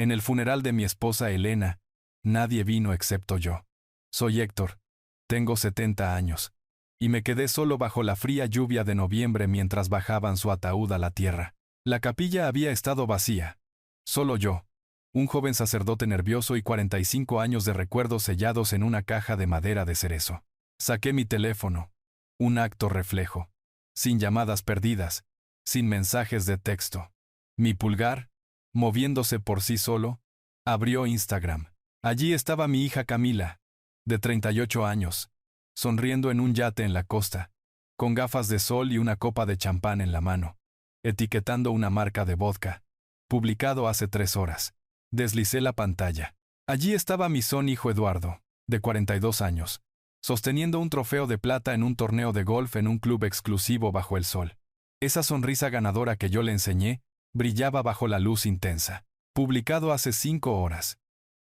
En el funeral de mi esposa Elena, nadie vino excepto yo. Soy Héctor. Tengo 70 años. Y me quedé solo bajo la fría lluvia de noviembre mientras bajaban su ataúd a la tierra. La capilla había estado vacía. Solo yo, un joven sacerdote nervioso y 45 años de recuerdos sellados en una caja de madera de cerezo. Saqué mi teléfono. Un acto reflejo. Sin llamadas perdidas. Sin mensajes de texto. Mi pulgar, moviéndose por sí solo, abrió Instagram. Allí estaba mi hija Camila, de 38 años, sonriendo en un yate en la costa, con gafas de sol y una copa de champán en la mano, etiquetando una marca de vodka, publicado hace 3 horas. Deslicé la pantalla. Allí estaba mi son hijo Eduardo, de 42 años, sosteniendo un trofeo de plata en un torneo de golf en un club exclusivo bajo el sol. Esa sonrisa ganadora que yo le enseñé, brillaba bajo la luz intensa. Publicado hace 5 horas.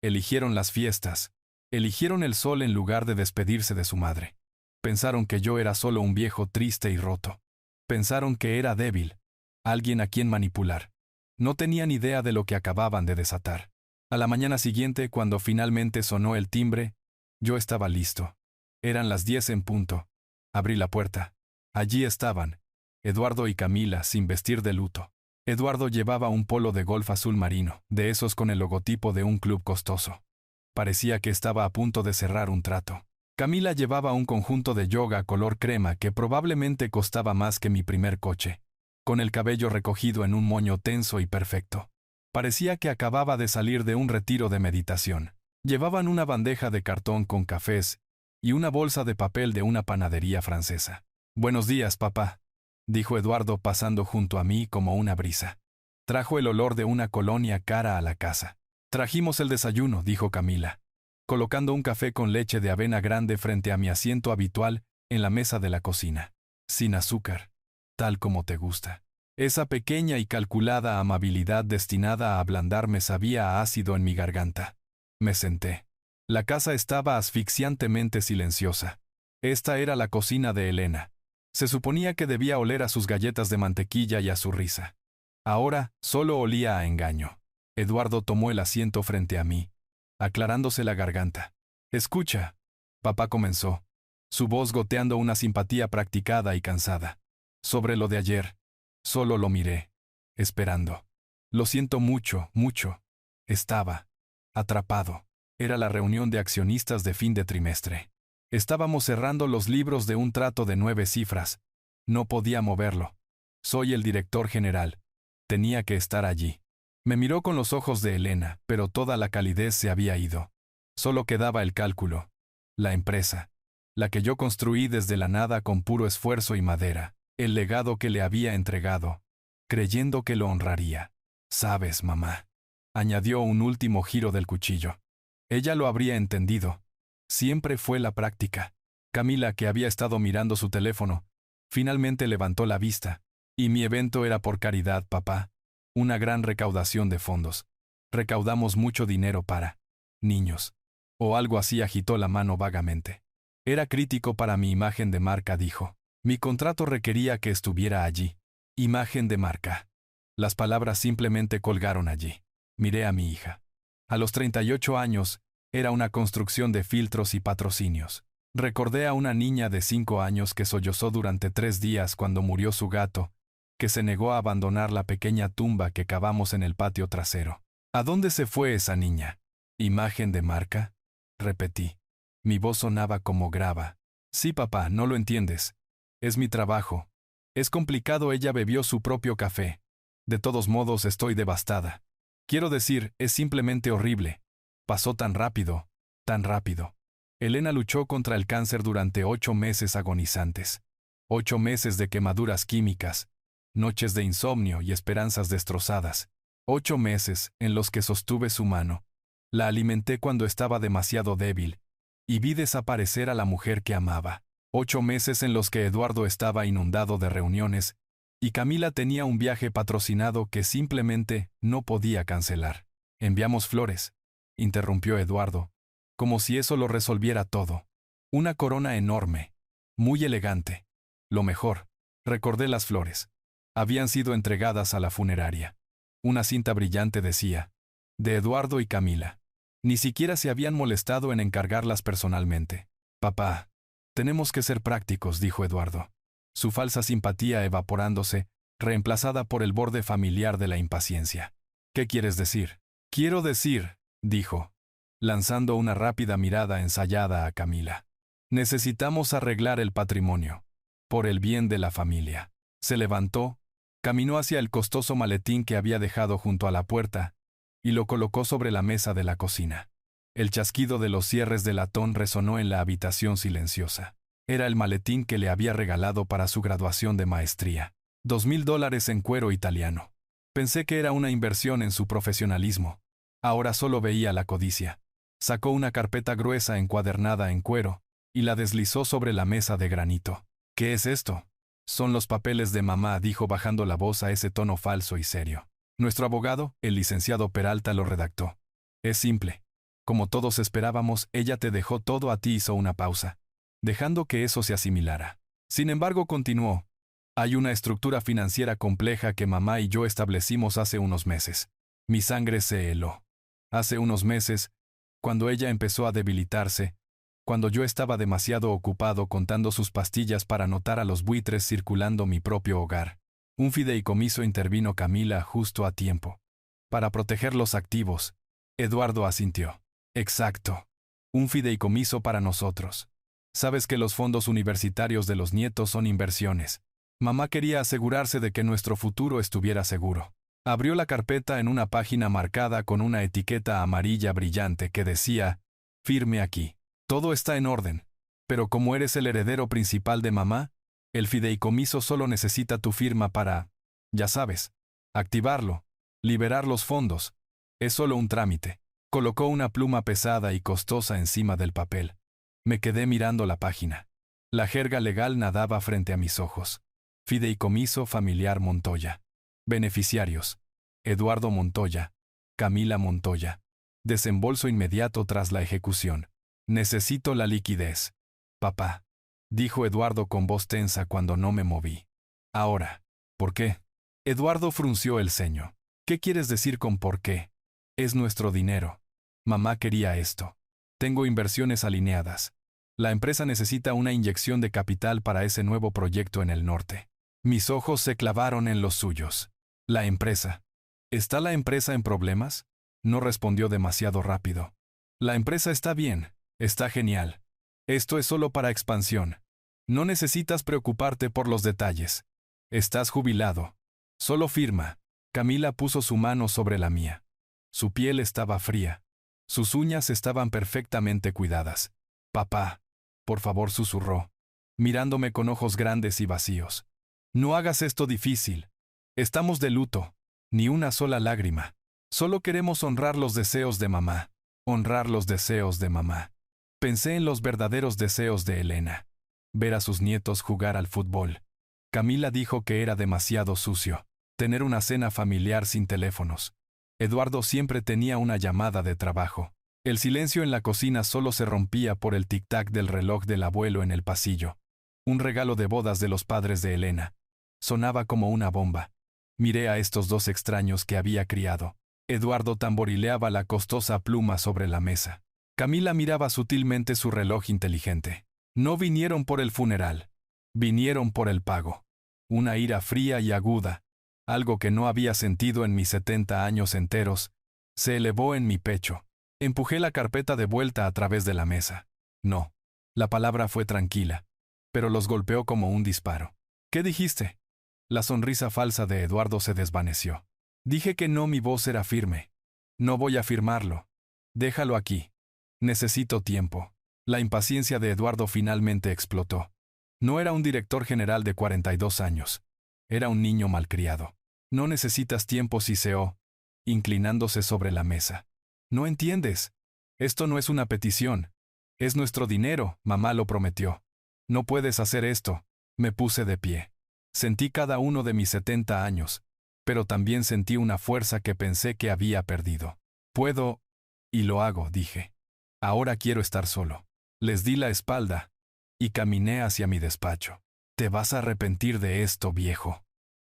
Eligieron las fiestas. Eligieron el sol en lugar de despedirse de su madre. Pensaron que yo era solo un viejo triste y roto. Pensaron que era débil. Alguien a quien manipular. No tenían idea de lo que acababan de desatar. A la mañana siguiente, cuando finalmente sonó el timbre, yo estaba listo. Eran las 10 en punto. Abrí la puerta. Allí estaban, Eduardo y Camila, sin vestir de luto. Eduardo llevaba un polo de golf azul marino, de esos con el logotipo de un club costoso. Parecía que estaba a punto de cerrar un trato. Camila llevaba un conjunto de yoga color crema que probablemente costaba más que mi primer coche, con el cabello recogido en un moño tenso y perfecto. Parecía que acababa de salir de un retiro de meditación. Llevaban una bandeja de cartón con cafés y una bolsa de papel de una panadería francesa. «Buenos días, papá», dijo Eduardo pasando junto a mí como una brisa. Trajo el olor de una colonia cara a la casa. «Trajimos el desayuno», dijo Camila, colocando un café con leche de avena grande frente a mi asiento habitual en la mesa de la cocina. «Sin azúcar, tal como te gusta». Esa pequeña y calculada amabilidad destinada a ablandarme sabía a ácido en mi garganta. Me senté. La casa estaba asfixiantemente silenciosa. Esta era la cocina de Elena. Se suponía que debía oler a sus galletas de mantequilla y a su risa. Ahora solo olía a engaño. Eduardo tomó el asiento frente a mí, aclarándose la garganta. «Escucha», papá comenzó, su voz goteando una simpatía practicada y cansada. «Sobre lo de ayer, solo lo miré, esperando. Lo siento mucho, mucho. Estaba atrapado. Era la reunión de accionistas de fin de trimestre. Estábamos cerrando los libros de un trato de 9 cifras. No podía moverlo. Soy el director general. Tenía que estar allí». Me miró con los ojos de Elena, pero toda la calidez se había ido. Solo quedaba el cálculo. La empresa. La que yo construí desde la nada con puro esfuerzo y madera. El legado que le había entregado, creyendo que lo honraría. «Sabes, mamá», añadió un último giro del cuchillo. Ella lo habría entendido. Siempre fue la práctica. Camila, que había estado mirando su teléfono, finalmente levantó la vista. «Y mi evento era por caridad, papá. Una gran recaudación de fondos. Recaudamos mucho dinero para niños». O algo así, agitó la mano vagamente. «Era crítico para mi imagen de marca», dijo. «Mi contrato requería que estuviera allí». Imagen de marca. Las palabras simplemente colgaron allí. Miré a mi hija. A los 38 años, era una construcción de filtros y patrocinios. Recordé a una niña de 5 años que sollozó durante 3 días cuando murió su gato, que se negó a abandonar la pequeña tumba que cavamos en el patio trasero. ¿A dónde se fue esa niña? ¿Imagen de marca?, repetí. Mi voz sonaba como grava. «Sí, papá, no lo entiendes. Es mi trabajo. Es complicado». Ella bebió su propio café. «De todos modos, estoy devastada. Quiero decir, es simplemente horrible. Pasó tan rápido, tan rápido». Elena luchó contra el cáncer durante 8 meses agonizantes. 8 meses de quemaduras químicas, noches de insomnio y esperanzas destrozadas. 8 meses en los que sostuve su mano. La alimenté cuando estaba demasiado débil, y vi desaparecer a la mujer que amaba. 8 meses en los que Eduardo estaba inundado de reuniones, y Camila tenía un viaje patrocinado que simplemente no podía cancelar. «Enviamos flores», interrumpió Eduardo, como si eso lo resolviera todo. «Una corona enorme, muy elegante. Lo mejor». Recordé las flores. Habían sido entregadas a la funeraria. Una cinta brillante decía: de Eduardo y Camila. Ni siquiera se habían molestado en encargarlas personalmente. Papá, tenemos que ser prácticos, dijo Eduardo, su falsa simpatía evaporándose, reemplazada por el borde familiar de la impaciencia. ¿Qué quieres decir? Quiero decir, dijo, lanzando una rápida mirada ensayada a Camila. Necesitamos arreglar el patrimonio, por el bien de la familia. Se levantó, caminó hacia el costoso maletín que había dejado junto a la puerta, y lo colocó sobre la mesa de la cocina. El chasquido de los cierres de latón resonó en la habitación silenciosa. Era el maletín que le había regalado para su graduación de maestría. $2,000 en cuero italiano. Pensé que era una inversión en su profesionalismo. Ahora solo veía la codicia. Sacó una carpeta gruesa encuadernada en cuero, y la deslizó sobre la mesa de granito. ¿Qué es esto? Son los papeles de mamá, dijo bajando la voz a ese tono falso y serio. Nuestro abogado, el licenciado Peralta, lo redactó. Es simple. Como todos esperábamos, ella te dejó todo a ti, hizo una pausa, dejando que eso se asimilara. Sin embargo, continuó. Hay una estructura financiera compleja que mamá y yo establecimos hace unos meses. Mi sangre se heló. Hace unos meses, cuando ella empezó a debilitarse, cuando yo estaba demasiado ocupado contando sus pastillas para notar a los buitres circulando mi propio hogar. Un fideicomiso, intervino Camila justo a tiempo. Para proteger los activos. Eduardo asintió. Exacto. Un fideicomiso para nosotros. Sabes que los fondos universitarios de los nietos son inversiones. Mamá quería asegurarse de que nuestro futuro estuviera seguro. Abrió la carpeta en una página marcada con una etiqueta amarilla brillante que decía, firme aquí. Todo está en orden. Pero como eres el heredero principal de mamá, el fideicomiso solo necesita tu firma para, ya sabes, activarlo, liberar los fondos. Es solo un trámite. Colocó una pluma pesada y costosa encima del papel. Me quedé mirando la página. La jerga legal nadaba frente a mis ojos. Fideicomiso familiar Montoya. Beneficiarios: Eduardo Montoya, Camila Montoya. Desembolso inmediato tras la ejecución. Necesito la liquidez. Papá, dijo Eduardo con voz tensa cuando no me moví. Ahora, ¿por qué? Eduardo frunció el ceño. ¿Qué quieres decir con por qué? Es nuestro dinero. Mamá quería esto. Tengo inversiones alineadas. La empresa necesita una inyección de capital para ese nuevo proyecto en el norte. Mis ojos se clavaron en los suyos. La empresa. ¿Está la empresa en problemas? No respondió demasiado rápido. La empresa está bien, está genial. Esto es solo para expansión. No necesitas preocuparte por los detalles. Estás jubilado. Solo firma. Camila puso su mano sobre la mía. Su piel estaba fría. Sus uñas estaban perfectamente cuidadas. Papá, por favor, susurró, mirándome con ojos grandes y vacíos. No hagas esto difícil. Estamos de luto. Ni una sola lágrima. Solo queremos honrar los deseos de mamá. Honrar los deseos de mamá. Pensé en los verdaderos deseos de Elena. Ver a sus nietos jugar al fútbol. Camila dijo que era demasiado sucio. Tener una cena familiar sin teléfonos. Eduardo siempre tenía una llamada de trabajo. El silencio en la cocina solo se rompía por el tic-tac del reloj del abuelo en el pasillo. Un regalo de bodas de los padres de Elena. Sonaba como una bomba. Miré a estos dos extraños que había criado. Eduardo tamborileaba la costosa pluma sobre la mesa. Camila miraba sutilmente su reloj inteligente. No vinieron por el funeral. Vinieron por el pago. Una ira fría y aguda, algo que no había sentido en mis 70 años enteros, se elevó en mi pecho. Empujé la carpeta de vuelta a través de la mesa. No. La palabra fue tranquila, pero los golpeó como un disparo. ¿Qué dijiste? La sonrisa falsa de Eduardo se desvaneció. Dije que no, mi voz era firme. No voy a firmarlo. Déjalo aquí. Necesito tiempo. La impaciencia de Eduardo finalmente explotó. No era un director general de 42 años. Era un niño malcriado. No necesitas tiempo, siseó, inclinándose sobre la mesa. No entiendes. Esto no es una petición. Es nuestro dinero, mamá lo prometió. No puedes hacer esto. Me puse de pie. Sentí cada uno de mis 70 años, pero también sentí una fuerza que pensé que había perdido. Puedo, y lo hago, dije. Ahora quiero estar solo. Les di la espalda, y caminé hacia mi despacho. Te vas a arrepentir de esto, viejo,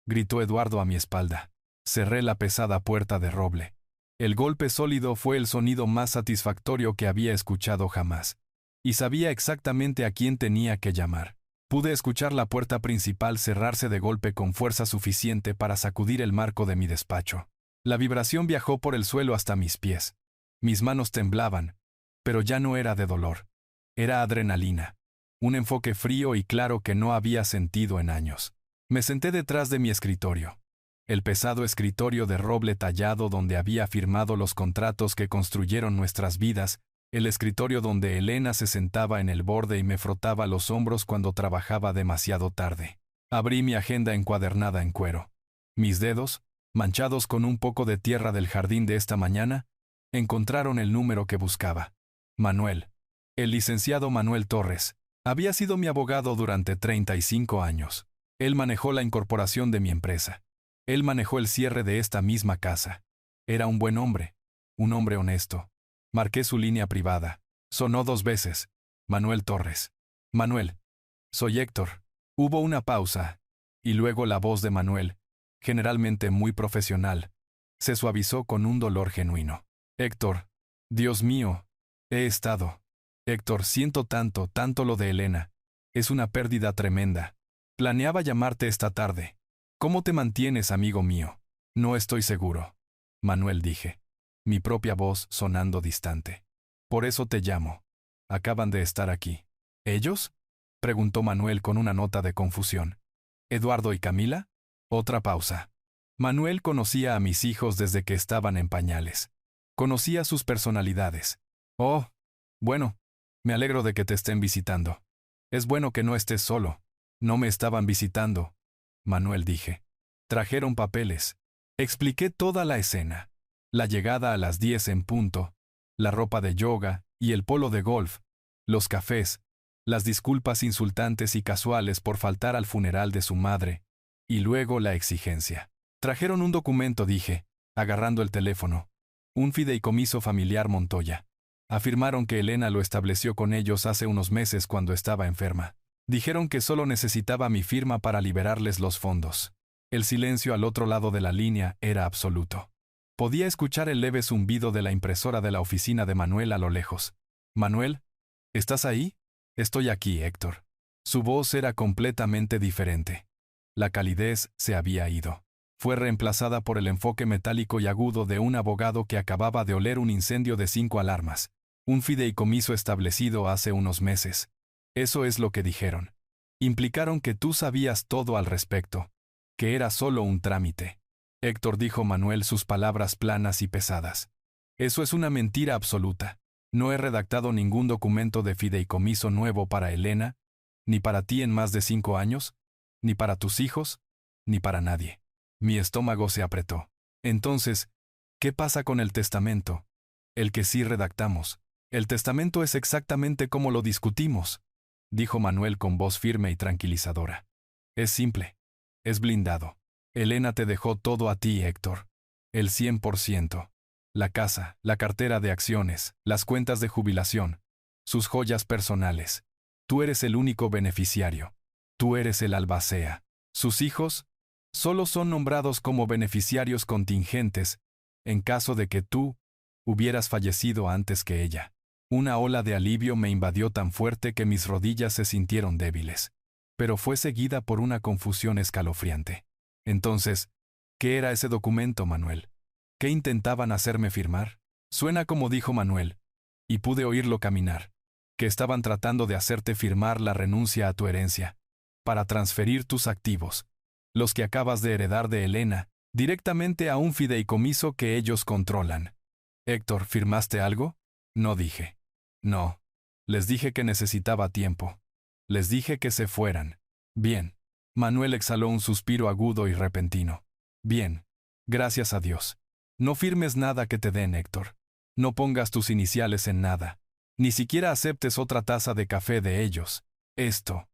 gritó Eduardo a mi espalda. Cerré la pesada puerta de roble. El golpe sólido fue el sonido más satisfactorio que había escuchado jamás. Y sabía exactamente a quién tenía que llamar. Pude escuchar la puerta principal cerrarse de golpe con fuerza suficiente para sacudir el marco de mi despacho. La vibración viajó por el suelo hasta mis pies. Mis manos temblaban, pero ya no era de dolor. Era adrenalina. Un enfoque frío y claro que no había sentido en años. Me senté detrás de mi escritorio. El pesado escritorio de roble tallado donde había firmado los contratos que construyeron nuestras vidas, el escritorio donde Elena se sentaba en el borde y me frotaba los hombros cuando trabajaba demasiado tarde. Abrí mi agenda encuadernada en cuero. Mis dedos, manchados con un poco de tierra del jardín de esta mañana, encontraron el número que buscaba. Manuel. El licenciado Manuel Torres. Había sido mi abogado durante 35 años. Él manejó la incorporación de mi empresa. Él manejó el cierre de esta misma casa. Era un buen hombre, un hombre honesto. Marqué su línea privada. Sonó 2 veces. Manuel Torres. Manuel. Soy Héctor. Hubo una pausa, y luego la voz de Manuel, generalmente muy profesional, se suavizó con un dolor genuino. Héctor. Dios mío. He estado. Héctor, siento tanto lo de Elena. Es una pérdida tremenda. Planeaba llamarte esta tarde. ¿Cómo te mantienes, amigo mío? No estoy seguro. Manuel, dije. Mi propia voz sonando distante. Por eso te llamo. Acaban de estar aquí. ¿Ellos? Preguntó Manuel con una nota de confusión. ¿Eduardo y Camila? Otra pausa. Manuel conocía a mis hijos desde que estaban en pañales. Conocía sus personalidades. Oh, bueno, me alegro de que te estén visitando. Es bueno que no estés solo. No me estaban visitando. Manuel, dije. Trajeron papeles. Expliqué toda la escena. La llegada a las 10 en punto, la ropa de yoga y el polo de golf, los cafés, las disculpas insultantes y casuales por faltar al funeral de su madre, y luego la exigencia. Trajeron un documento, dije, agarrando el teléfono. Un fideicomiso familiar Montoya. Afirmaron que Elena lo estableció con ellos hace unos meses cuando estaba enferma. Dijeron que solo necesitaba mi firma para liberarles los fondos. El silencio al otro lado de la línea era absoluto. Podía escuchar el leve zumbido de la impresora de la oficina de Manuel a lo lejos. «Manuel, ¿estás ahí?» «Estoy aquí, Héctor». Su voz era completamente diferente. La calidez se había ido. Fue reemplazada por el enfoque metálico y agudo de un abogado que acababa de oler un incendio de 5 alarmas. Un fideicomiso establecido hace unos meses. Eso es lo que dijeron. Implicaron que tú sabías todo al respecto, que era solo un trámite. Héctor, dijo Manuel, sus palabras planas y pesadas. Eso es una mentira absoluta. No he redactado ningún documento de fideicomiso nuevo para Elena, ni para ti en más de 5 años, ni para tus hijos, ni para nadie. Mi estómago se apretó. Entonces, ¿qué pasa con el testamento? El que sí redactamos. El testamento es exactamente como lo discutimos, dijo Manuel con voz firme y tranquilizadora. Es simple. Es blindado. Elena te dejó todo a ti, Héctor. El 100%. La casa, la cartera de acciones, las cuentas de jubilación, sus joyas personales. Tú eres el único beneficiario. Tú eres el albacea. Sus hijos solo son nombrados como beneficiarios contingentes en caso de que tú hubieras fallecido antes que ella. Una ola de alivio me invadió tan fuerte que mis rodillas se sintieron débiles. Pero fue seguida por una confusión escalofriante. Entonces, ¿qué era ese documento, Manuel? ¿Qué intentaban hacerme firmar? Suena como dijo Manuel, y pude oírlo caminar, que estaban tratando de hacerte firmar la renuncia a tu herencia, para transferir tus activos, los que acabas de heredar de Elena, directamente a un fideicomiso que ellos controlan. Héctor, ¿firmaste algo? No, dije. No. Les dije que necesitaba tiempo. Les dije que se fueran. Bien. Manuel exhaló un suspiro agudo y repentino. Bien. Gracias a Dios. No firmes nada que te den, Héctor. No pongas tus iniciales en nada. Ni siquiera aceptes otra taza de café de ellos. Esto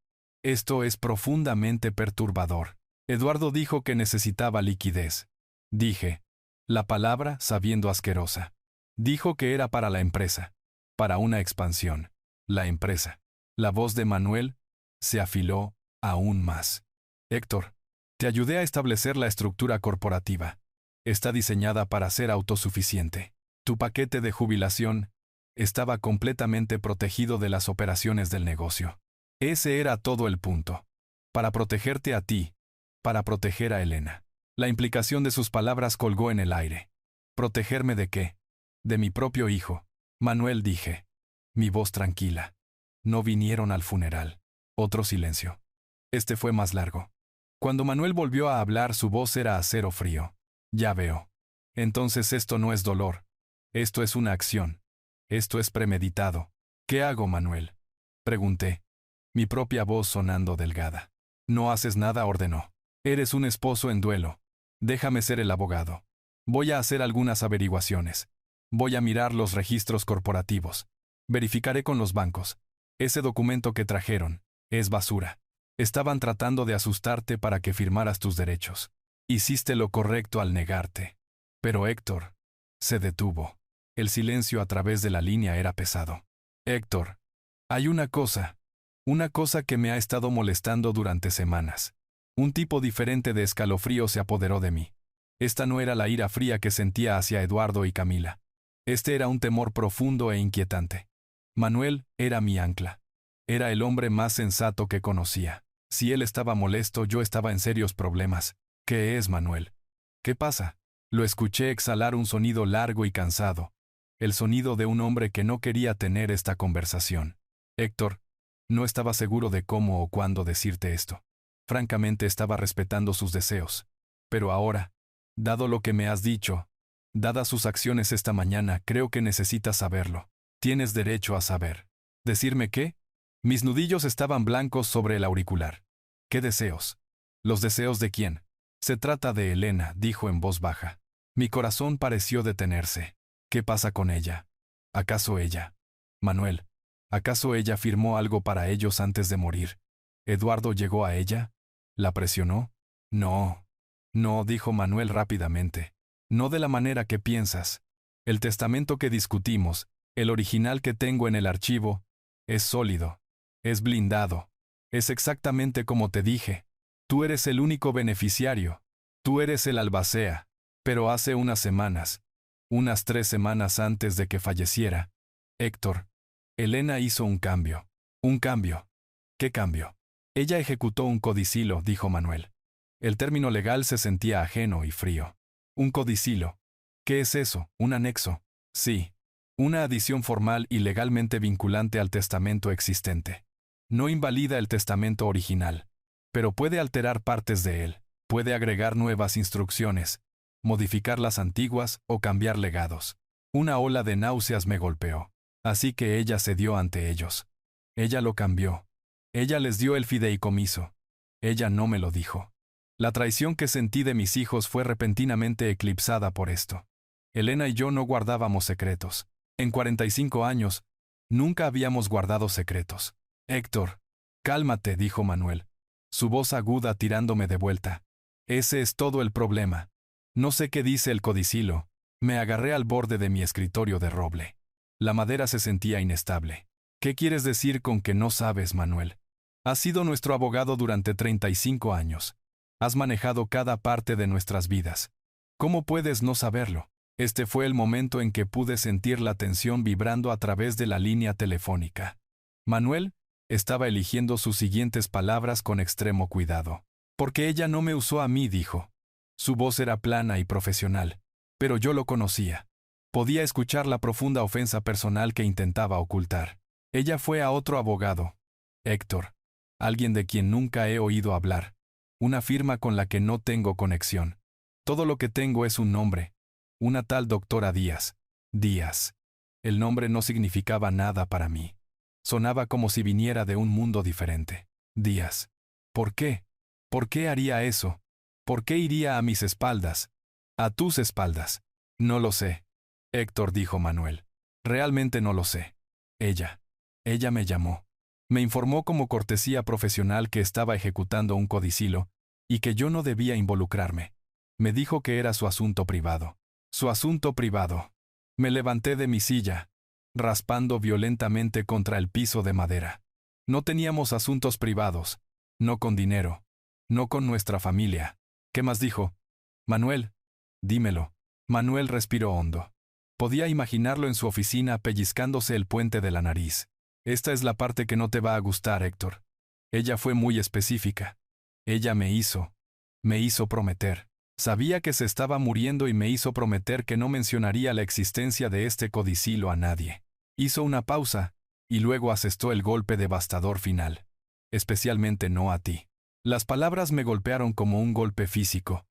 es profundamente perturbador. Eduardo dijo que necesitaba liquidez. Dije. La palabra sabiendo asquerosa. Dijo que era para la empresa. Para una expansión. La empresa. La voz de Manuel se afiló aún más. Héctor, te ayudé a establecer la estructura corporativa. está diseñada para ser autosuficiente. Tu paquete de jubilación estaba completamente protegido de las operaciones del negocio. Ese era todo el punto. Para protegerte a ti, para proteger a Elena. La implicación de sus palabras colgó en el aire. ¿Protegerme de qué? De mi propio hijo. Manuel, dije. Mi voz tranquila. No vinieron al funeral. Otro silencio. Este fue más largo. Cuando Manuel volvió a hablar, su voz era acero frío. Ya veo. Entonces esto no es dolor. Esto es una acción. Esto es premeditado. ¿Qué hago, Manuel? Pregunté. Mi propia voz sonando delgada. No haces nada, ordenó. Eres un esposo en duelo. Déjame ser el abogado. Voy a hacer algunas averiguaciones. Voy a mirar los registros corporativos. Verificaré con los bancos. Ese documento que trajeron es basura. Estaban tratando de asustarte para que firmaras tus derechos. Hiciste lo correcto al negarte. Pero Héctor se detuvo. El silencio a través de la línea era pesado. Héctor, hay una cosa que me ha estado molestando durante semanas. Un tipo diferente de escalofrío se apoderó de mí. Esta no era la ira fría que sentía hacia Eduardo y Camila. Este era un temor profundo e inquietante. Manuel era mi ancla. Era el hombre más sensato que conocía. Si él estaba molesto, yo estaba en serios problemas. ¿Qué es, Manuel? ¿Qué pasa? Lo escuché exhalar un sonido largo y cansado. El sonido de un hombre que no quería tener esta conversación. Héctor, no estaba seguro de cómo o cuándo decirte esto. Francamente estaba respetando sus deseos. Pero ahora, dado lo que me has dicho, dadas sus acciones esta mañana, creo que necesitas saberlo. Tienes derecho a saber. ¿Decirme qué? Mis nudillos estaban blancos sobre el auricular. ¿Qué deseos? ¿Los deseos de quién? Se trata de Elena, dijo en voz baja. Mi corazón pareció detenerse. ¿Qué pasa con ella? ¿Acaso ella? Manuel, ¿acaso ella firmó algo para ellos antes de morir? ¿Eduardo llegó a ella? ¿La presionó? No. No, dijo Manuel rápidamente. No de la manera que piensas. El testamento que discutimos, el original que tengo en el archivo, es sólido. Es blindado. Es exactamente como te dije. Tú eres el único beneficiario. Tú eres el albacea. Pero hace unas semanas, unas 3 semanas antes de que falleciera, Héctor, Elena hizo un cambio. Un cambio. ¿Qué cambio? Ella ejecutó un codicilo, dijo Manuel. El término legal se sentía ajeno y frío. Un codicilo. ¿Qué es eso? ¿Un anexo? Sí. Una adición formal y legalmente vinculante al testamento existente. No invalida el testamento original, pero puede alterar partes de él, puede agregar nuevas instrucciones, modificar las antiguas o cambiar legados. Una ola de náuseas me golpeó, así que ella cedió ante ellos. Ella lo cambió. Ella les dio el fideicomiso. Ella no me lo dijo. La traición que sentí de mis hijos fue repentinamente eclipsada por esto. Elena y yo no guardábamos secretos. En 45 años, nunca habíamos guardado secretos. Héctor, cálmate, dijo Manuel, su voz aguda tirándome de vuelta. Ese es todo el problema. No sé qué dice el codicilo. Me agarré al borde de mi escritorio de roble. La madera se sentía inestable. ¿Qué quieres decir con que no sabes, Manuel? Has sido nuestro abogado durante 35 años. Has manejado cada parte de nuestras vidas. ¿Cómo puedes no saberlo? Este fue el momento en que pude sentir la tensión vibrando a través de la línea telefónica. Manuel estaba eligiendo sus siguientes palabras con extremo cuidado. Porque ella no me usó a mí, dijo. Su voz era plana y profesional, pero yo lo conocía. Podía escuchar la profunda ofensa personal que intentaba ocultar. Ella fue a otro abogado, Héctor, alguien de quien nunca he oído hablar, una firma con la que no tengo conexión. Todo lo que tengo es un nombre, una tal doctora Díaz. Díaz. El nombre no significaba nada para mí. Sonaba como si viniera de un mundo diferente. Díaz. ¿Por qué? ¿Por qué haría eso? ¿Por qué iría a mis espaldas? A tus espaldas. No lo sé. Héctor, dijo Manuel. Realmente no lo sé. Ella me llamó. Me informó como cortesía profesional que estaba ejecutando un codicilo y que yo no debía involucrarme. Me dijo que era su asunto privado. Su asunto privado. Me levanté de mi silla, raspando violentamente contra el piso de madera. No teníamos asuntos privados, no con dinero, no con nuestra familia. ¿Qué más dijo? Manuel, Dímelo. Manuel respiró hondo. Podía imaginarlo en su oficina pellizcándose el puente de la nariz. Esta es la parte que no te va a gustar, Héctor. Ella fue muy específica. Ella me hizo prometer. Sabía que se estaba muriendo y me hizo prometer que no mencionaría la existencia de este codicilo a nadie. Hizo una pausa, y luego asestó el golpe devastador final. Especialmente no a ti. Las palabras me golpearon como un golpe físico.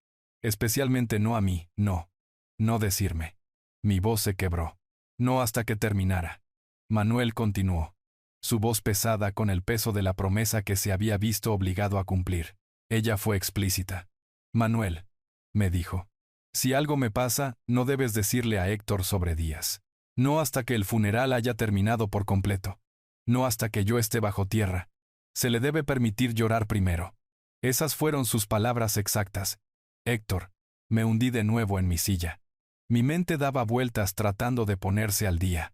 Especialmente no a mí, no. No decirme. Mi voz se quebró. No hasta que terminara. Manuel continuó. Su voz pesada con el peso de la promesa que se había visto obligado a cumplir. Ella fue explícita. Manuel, me dijo. Si algo me pasa, no debes decirle a Héctor sobre Díaz. No hasta que el funeral haya terminado por completo. No hasta que yo esté bajo tierra. Se le debe permitir llorar primero. Esas fueron sus palabras exactas. Héctor, me hundí de nuevo en mi silla. Mi mente daba vueltas tratando de ponerse al día.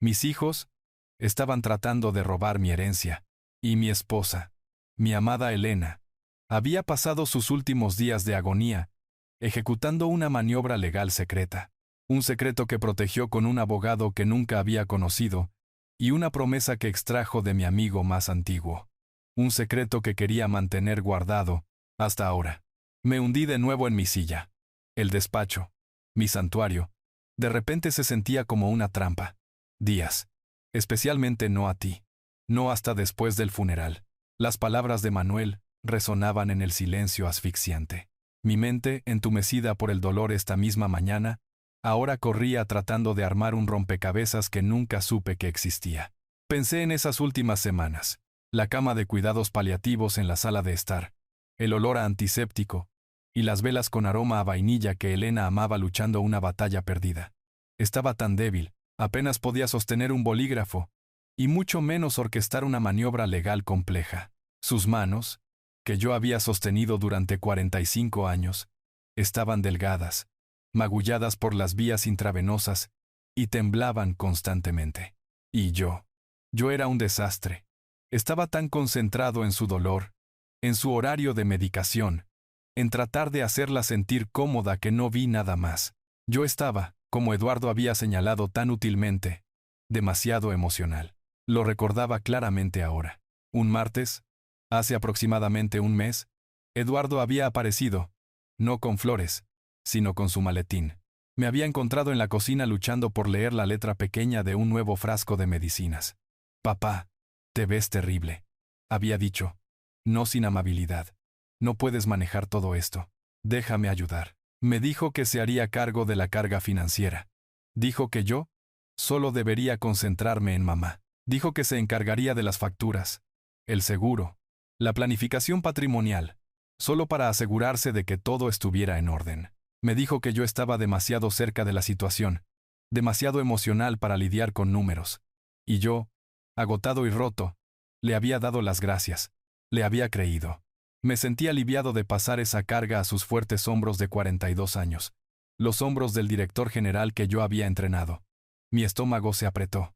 Mis hijos estaban tratando de robar mi herencia. Y mi esposa, mi amada Elena, había pasado sus últimos días de agonía, ejecutando una maniobra legal secreta. Un secreto que protegió con un abogado que nunca había conocido, y una promesa que extrajo de mi amigo más antiguo. Un secreto que quería mantener guardado, hasta ahora. Me hundí de nuevo en mi silla. El despacho, mi santuario, de repente se sentía como una trampa. Díaz. Especialmente no a ti. No hasta después del funeral. Las palabras de Manuel resonaban en el silencio asfixiante. Mi mente, entumecida por el dolor esta misma mañana, ahora corría tratando de armar un rompecabezas que nunca supe que existía. Pensé en esas últimas semanas. La cama de cuidados paliativos en la sala de estar. El olor a antiséptico. Y las velas con aroma a vainilla que Elena amaba luchando una batalla perdida. Estaba tan débil, apenas podía sostener un bolígrafo, y mucho menos orquestar una maniobra legal compleja. Sus manos, que yo había sostenido durante 45 años, estaban delgadas, magulladas por las vías intravenosas, y temblaban constantemente. Y yo era un desastre. Estaba tan concentrado en su dolor, en su horario de medicación, en tratar de hacerla sentir cómoda que no vi nada más. Yo estaba, como Eduardo había señalado tan útilmente, demasiado emocional. Lo recordaba claramente ahora. Un martes, hace aproximadamente un mes, Eduardo había aparecido, no con flores, sino con su maletín. Me había encontrado en la cocina luchando por leer la letra pequeña de un nuevo frasco de medicinas. Papá, te ves terrible, había dicho, no sin amabilidad. No puedes manejar todo esto. Déjame ayudar. Me dijo que se haría cargo de la carga financiera. Dijo que yo solo debería concentrarme en mamá. Dijo que se encargaría de las facturas, el seguro, la planificación patrimonial, solo para asegurarse de que todo estuviera en orden. Me dijo que yo estaba demasiado cerca de la situación, demasiado emocional para lidiar con números. Y yo, agotado y roto, le había dado las gracias. Le había creído. Me sentí aliviado de pasar esa carga a sus fuertes hombros de 42 años, los hombros del director general que yo había entrenado. Mi estómago se apretó.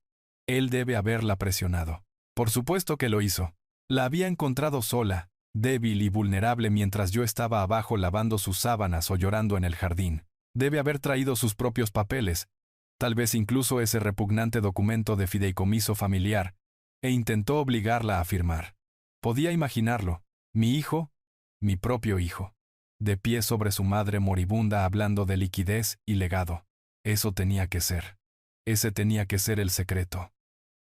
Él debe haberla presionado. Por supuesto que lo hizo. La había encontrado sola, débil y vulnerable mientras yo estaba abajo lavando sus sábanas o llorando en el jardín. Debe haber traído sus propios papeles, tal vez incluso ese repugnante documento de fideicomiso familiar, e intentó obligarla a firmar. Podía imaginarlo. Mi hijo, mi propio hijo, de pie sobre su madre moribunda hablando de liquidez y legado. Eso tenía que ser. Ese tenía que ser el secreto.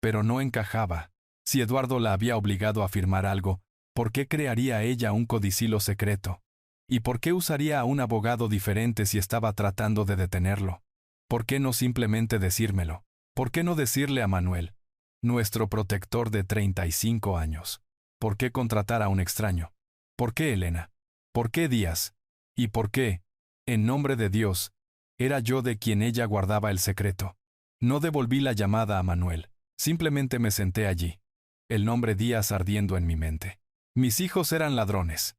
Pero no encajaba. Si Eduardo la había obligado a firmar algo, ¿por qué crearía ella un codicilo secreto? ¿Y por qué usaría a un abogado diferente si estaba tratando de detenerlo? ¿Por qué no simplemente decírmelo? ¿Por qué no decirle a Manuel, nuestro protector de 35 años? ¿Por qué contratar a un extraño? ¿Por qué Elena? ¿Por qué Díaz? ¿Y por qué, en nombre de Dios, era yo de quien ella guardaba el secreto? No devolví la llamada a Manuel, simplemente me senté allí, el nombre Díaz ardiendo en mi mente. Mis hijos eran ladrones.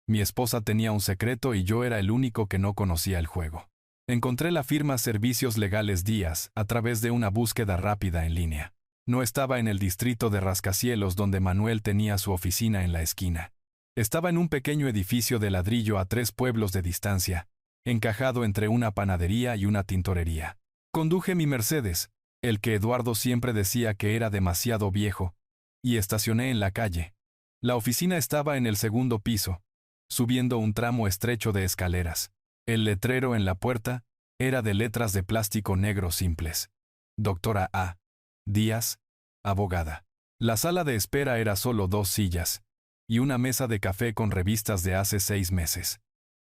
Mi esposa tenía un secreto y yo era el único que no conocía el juego. Encontré la firma Servicios Legales Díaz a través de una búsqueda rápida en línea. No estaba en el distrito de rascacielos donde Manuel tenía su oficina en la esquina. Estaba en un pequeño edificio de ladrillo a 3 pueblos de distancia, encajado entre una panadería y una tintorería. Conduje mi Mercedes, el que Eduardo siempre decía que era demasiado viejo, y estacioné en la calle. La oficina estaba en el segundo piso, subiendo un tramo estrecho de escaleras. El letrero en la puerta era de letras de plástico negro simples. Doctora A. Díaz, abogada. La sala de espera era solo 2 sillas, y una mesa de café con revistas de hace 6 meses.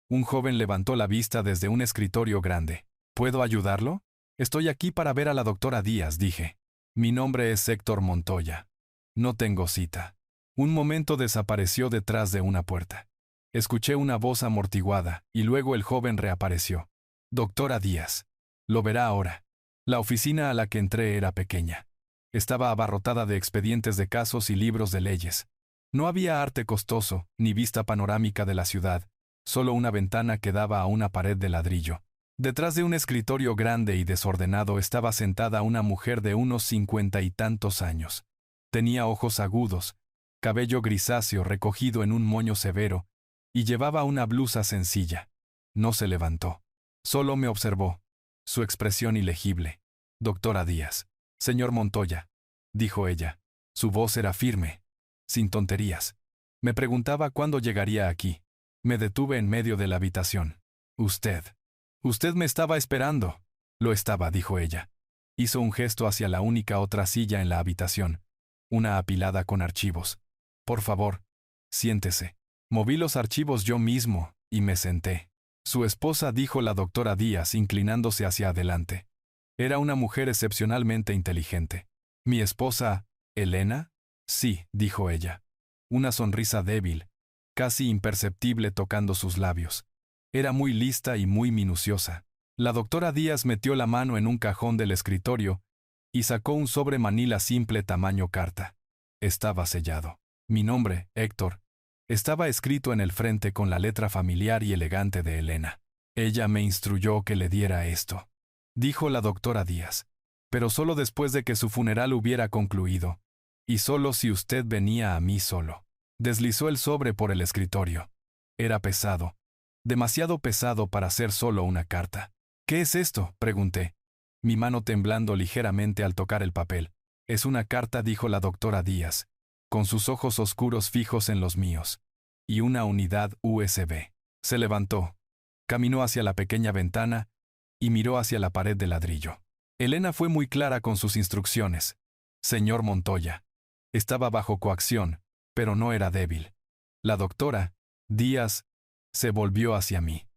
Un joven levantó la vista desde un escritorio grande. ¿Puedo ayudarlo? Estoy aquí para ver a la doctora Díaz, dije. Mi nombre es Héctor Montoya. No tengo cita. Un momento desapareció detrás de una puerta. Escuché una voz amortiguada, y luego el joven reapareció. Doctora Díaz. Lo verá ahora. La oficina a la que entré era pequeña. Estaba abarrotada de expedientes de casos y libros de leyes. No había arte costoso, ni vista panorámica de la ciudad, solo una ventana que daba a una pared de ladrillo. Detrás de un escritorio grande y desordenado estaba sentada una mujer de unos 50 y tantos años. Tenía ojos agudos, cabello grisáceo recogido en un moño severo, y llevaba una blusa sencilla. No se levantó. Solo me observó. Su expresión ilegible. Doctora Díaz. Señor Montoya, dijo ella. Su voz era firme, sin tonterías. Me preguntaba cuándo llegaría aquí. Me detuve en medio de la habitación. Usted me estaba esperando. Lo estaba, dijo ella. Hizo un gesto hacia la única otra silla en la habitación, una apilada con archivos. Por favor, siéntese. Moví los archivos yo mismo, y me senté. Su esposa, dijo la doctora Díaz, inclinándose hacia adelante. Era una mujer excepcionalmente inteligente. ¿Mi esposa, Elena? Sí, dijo ella. Una sonrisa débil, casi imperceptible tocando sus labios. Era muy lista y muy minuciosa. La doctora Díaz metió la mano en un cajón del escritorio y sacó un sobre manila simple tamaño carta. Estaba sellado. Mi nombre, Héctor, estaba escrito en el frente con la letra familiar y elegante de Elena. Ella me instruyó que le diera esto, dijo la doctora Díaz, pero solo después de que su funeral hubiera concluido, y solo si usted venía a mí solo. Deslizó el sobre por el escritorio. Era pesado, demasiado pesado para ser solo una carta. ¿Qué es esto?, pregunté, mi mano temblando ligeramente al tocar el papel. Es una carta, dijo la doctora Díaz, con sus ojos oscuros fijos en los míos, y una unidad USB. Se levantó, caminó hacia la pequeña ventana y miró hacia la pared de ladrillo. Elena fue muy clara con sus instrucciones. Señor Montoya. Estaba bajo coacción, pero no era débil. La doctora Díaz se volvió hacia mí.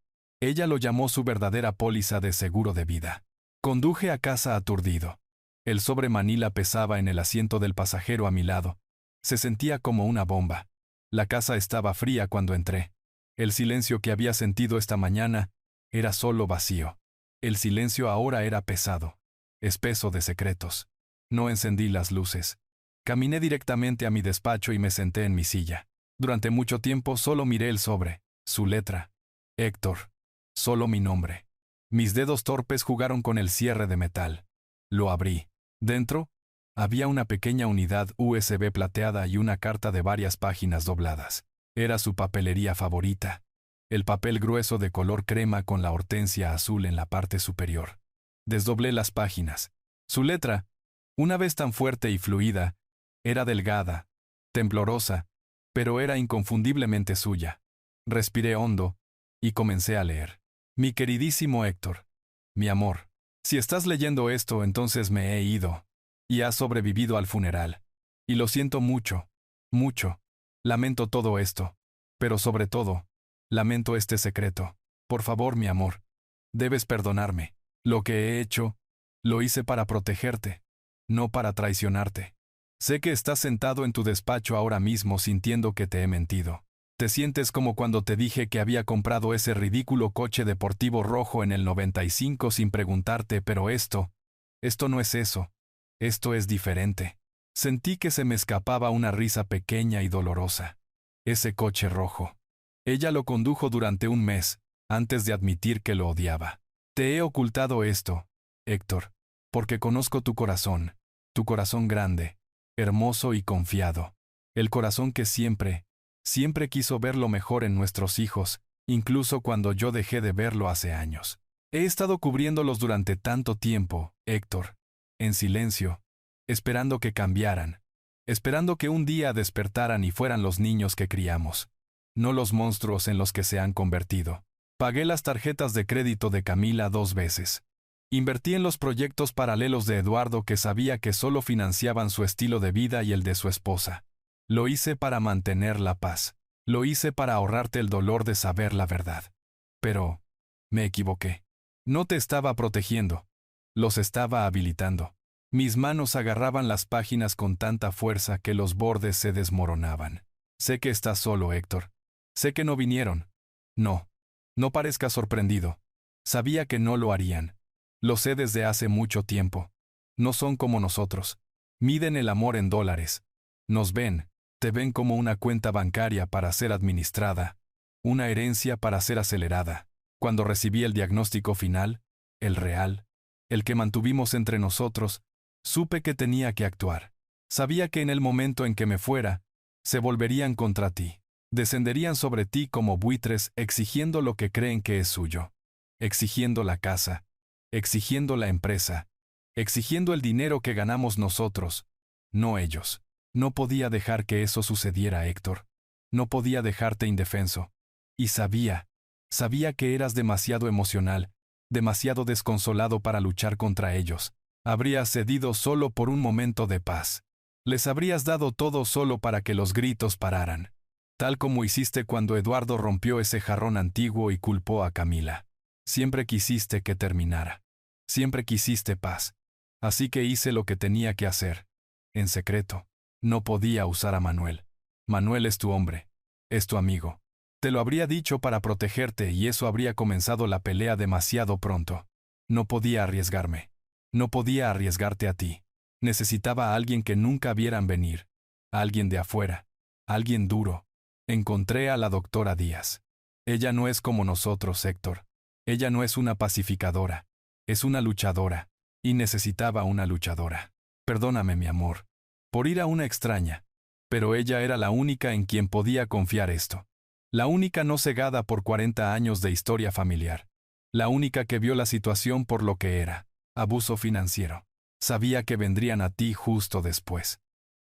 Ella lo llamó su verdadera póliza de seguro de vida. Conduje a casa aturdido. El sobre manila pesaba en el asiento del pasajero a mi lado. Se sentía como una bomba. La casa estaba fría cuando entré. El silencio que había sentido esta mañana era solo vacío. El silencio ahora era pesado, espeso de secretos. No encendí las luces. Caminé directamente a mi despacho y me senté en mi silla. Durante mucho tiempo solo miré el sobre, su letra. Héctor. Solo mi nombre. Mis dedos torpes jugaron con el cierre de metal. Lo abrí. Dentro había una pequeña unidad USB plateada y una carta de varias páginas dobladas. Era su papelería favorita. El papel grueso de color crema con la hortensia azul en la parte superior. Desdoblé las páginas. Su letra, una vez tan fuerte y fluida, era delgada, temblorosa, pero era inconfundiblemente suya. Respiré hondo y comencé a leer. Mi queridísimo Héctor, mi amor, si estás leyendo esto, entonces me he ido, y has sobrevivido al funeral. Y lo siento mucho, mucho. Lamento todo esto, pero sobre todo, lamento este secreto. Por favor, mi amor, debes perdonarme. Lo que he hecho, lo hice para protegerte, no para traicionarte. Sé que estás sentado en tu despacho ahora mismo sintiendo que te he mentido. Te sientes como cuando te dije que había comprado ese ridículo coche deportivo rojo en el 95 sin preguntarte, pero esto no es eso. Esto es diferente. Sentí que se me escapaba una risa pequeña y dolorosa. Ese coche rojo. Ella lo condujo durante un mes, antes de admitir que lo odiaba. Te he ocultado esto, Héctor, porque conozco tu corazón grande, hermoso y confiado. El corazón que siempre quiso ver lo mejor en nuestros hijos, incluso cuando yo dejé de verlo hace años. He estado cubriéndolos durante tanto tiempo, Héctor, en silencio, esperando que cambiaran, esperando que un día despertaran y fueran los niños que criamos, no los monstruos en los que se han convertido. Pagué las tarjetas de crédito de Camila 2 veces. Invertí en los proyectos paralelos de Eduardo que sabía que solo financiaban su estilo de vida y el de su esposa. Lo hice para mantener la paz. Lo hice para ahorrarte el dolor de saber la verdad. Pero me equivoqué. No te estaba protegiendo. Los estaba habilitando. Mis manos agarraban las páginas con tanta fuerza que los bordes se desmoronaban. Sé que estás solo, Héctor. Sé que no vinieron. No. No parezcas sorprendido. Sabía que no lo harían. Lo sé desde hace mucho tiempo. No son como nosotros. Miden el amor en dólares. Nos ven, te ven como una cuenta bancaria para ser administrada, una herencia para ser acelerada. Cuando recibí el diagnóstico final, el real, el que mantuvimos entre nosotros, supe que tenía que actuar. Sabía que en el momento en que me fuera, se volverían contra ti. Descenderían sobre ti como buitres exigiendo lo que creen que es suyo. Exigiendo la casa. Exigiendo la empresa, exigiendo el dinero que ganamos nosotros, no ellos. No podía dejar que eso sucediera, Héctor. No podía dejarte indefenso. Y sabía que eras demasiado emocional, demasiado desconsolado para luchar contra ellos. Habrías cedido solo por un momento de paz. Les habrías dado todo solo para que los gritos pararan. Tal como hiciste cuando Eduardo rompió ese jarrón antiguo y culpó a Camila. Siempre quisiste que terminara. Siempre quisiste paz. Así que hice lo que tenía que hacer. En secreto. No podía usar a Manuel. Manuel es tu hombre. Es tu amigo. Te lo habría dicho para protegerte y eso habría comenzado la pelea demasiado pronto. No podía arriesgarme. No podía arriesgarte a ti. Necesitaba a alguien que nunca vieran venir. Alguien de afuera. Alguien duro. Encontré a la doctora Díaz. Ella no es como nosotros, Héctor. Ella no es una pacificadora. Es una luchadora. Y necesitaba una luchadora. Perdóname, mi amor, por ir a una extraña. Pero ella era la única en quien podía confiar esto. La única no cegada por 40 años de historia familiar. La única que vio la situación por lo que era. Abuso financiero. Sabía que vendrían a ti justo después.